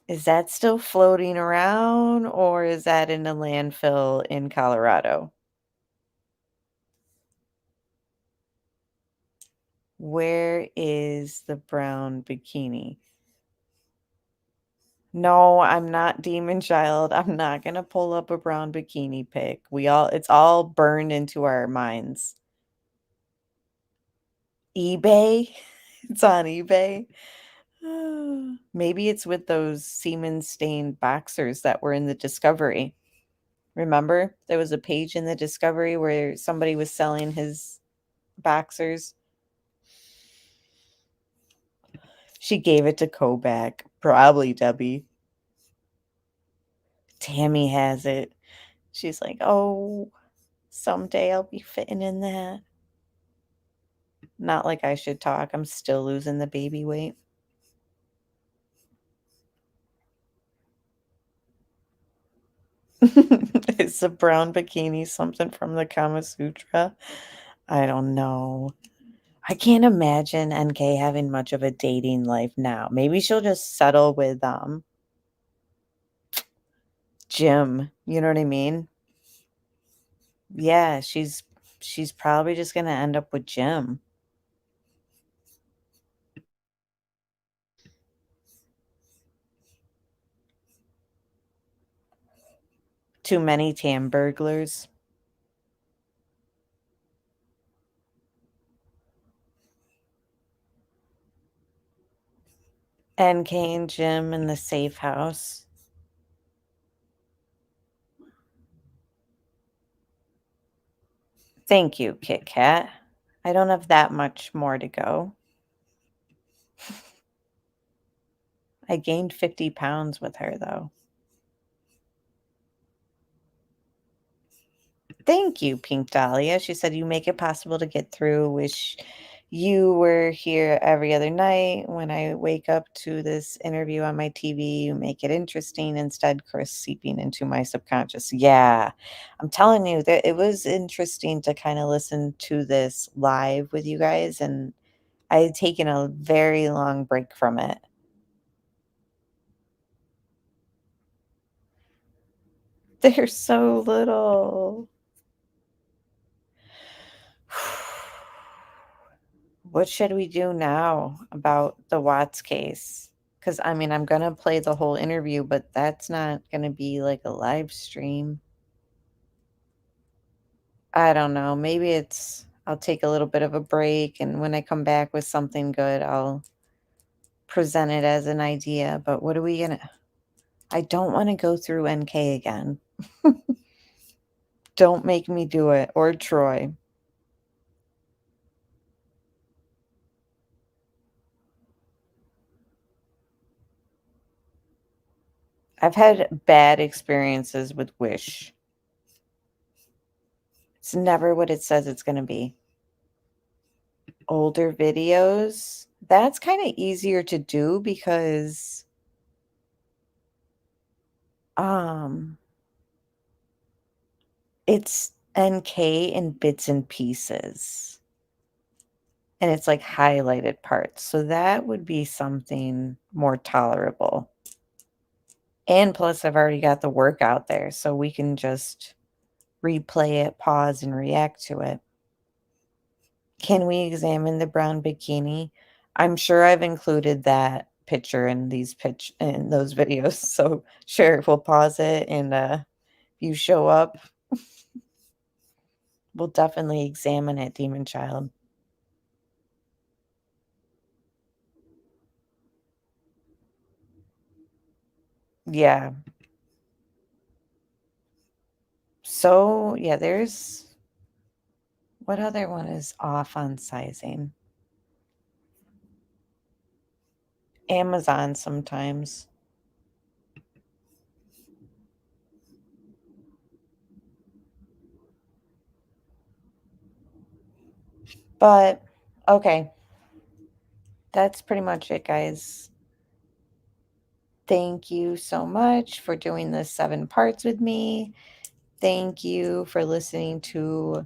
Is that still floating around, or is that in a landfill in Colorado? Where is the brown bikini? No, I'm not Demon Child. I'm not gonna pull up a brown bikini pic. It's all burned into our minds. eBay? It's on eBay? Maybe it's with those semen-stained boxers that were in the Discovery. Remember? There was a page in the Discovery where somebody was selling his boxers. She gave it to Kobach. Probably Debbie. Tammy has it. She's like, oh, someday I'll be fitting in that. Not like I should talk. I'm still losing the baby weight. Is a brown bikini something from the Kama Sutra? I don't know. I can't imagine NK having much of a dating life now. Maybe she'll just settle with Jim. You know what I mean? Yeah, she's probably just gonna end up with Jim. Too many tam burglars. NK and Jim in the safe house. Thank you, Kit Kat. I don't have that much more to go. I gained 50 pounds with her, though. Thank you, Pink Dahlia. She said, you make it possible to get through. Wish you were here every other night. When I wake up to this interview on my TV, you make it interesting. Instead, Chris seeping into my subconscious. Yeah, I'm telling you that it was interesting to kind of listen to this live with you guys. And I had taken a very long break from it. They're so little. What should we do now about the Watts case? Because, I mean, I'm going to play the whole interview, but that's not going to be like a live stream. I don't know. Maybe I'll take a little bit of a break, and when I come back with something good, I'll present it as an idea. But what are we going to... I don't want to go through NK again. Don't make me do it. Or Troy. I've had bad experiences with Wish. It's never what it says it's going to be. Older videos, that's kind of easier to do because it's NK in bits and pieces. And it's like highlighted parts. So that would be something more tolerable. And plus, I've already got the work out there, so we can just replay it, pause, and react to it. Can we examine the brown bikini? I'm sure I've included that picture in those videos. So sure, we'll pause it, and if you show up, we'll definitely examine it, Demon Child. Yeah. So, yeah, what other one is off on sizing? Amazon sometimes. But, okay. That's pretty much it, guys. Thank you so much for doing the 7 parts with me. Thank you for listening to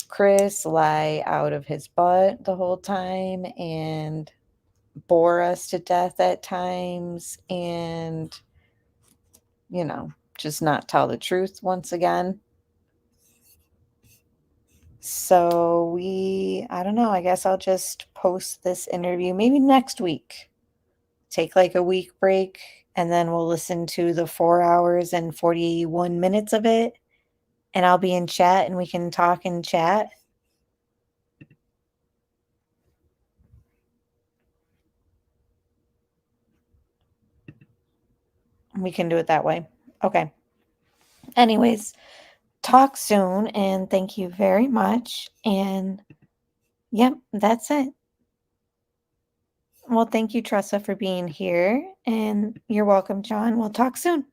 Chris lie out of his butt the whole time and bore us to death at times and, just not tell the truth once again. So I don't know, I guess I'll just post this interview maybe next week. Take like a week break, and then we'll listen to the 4 hours and 41 minutes of it. And I'll be in chat and we can talk in chat. we can do it that way. Okay. Anyways, talk soon, and thank you very much. And yep, that's it. Well, thank you, Tressa, for being here, and you're welcome, John. We'll talk soon.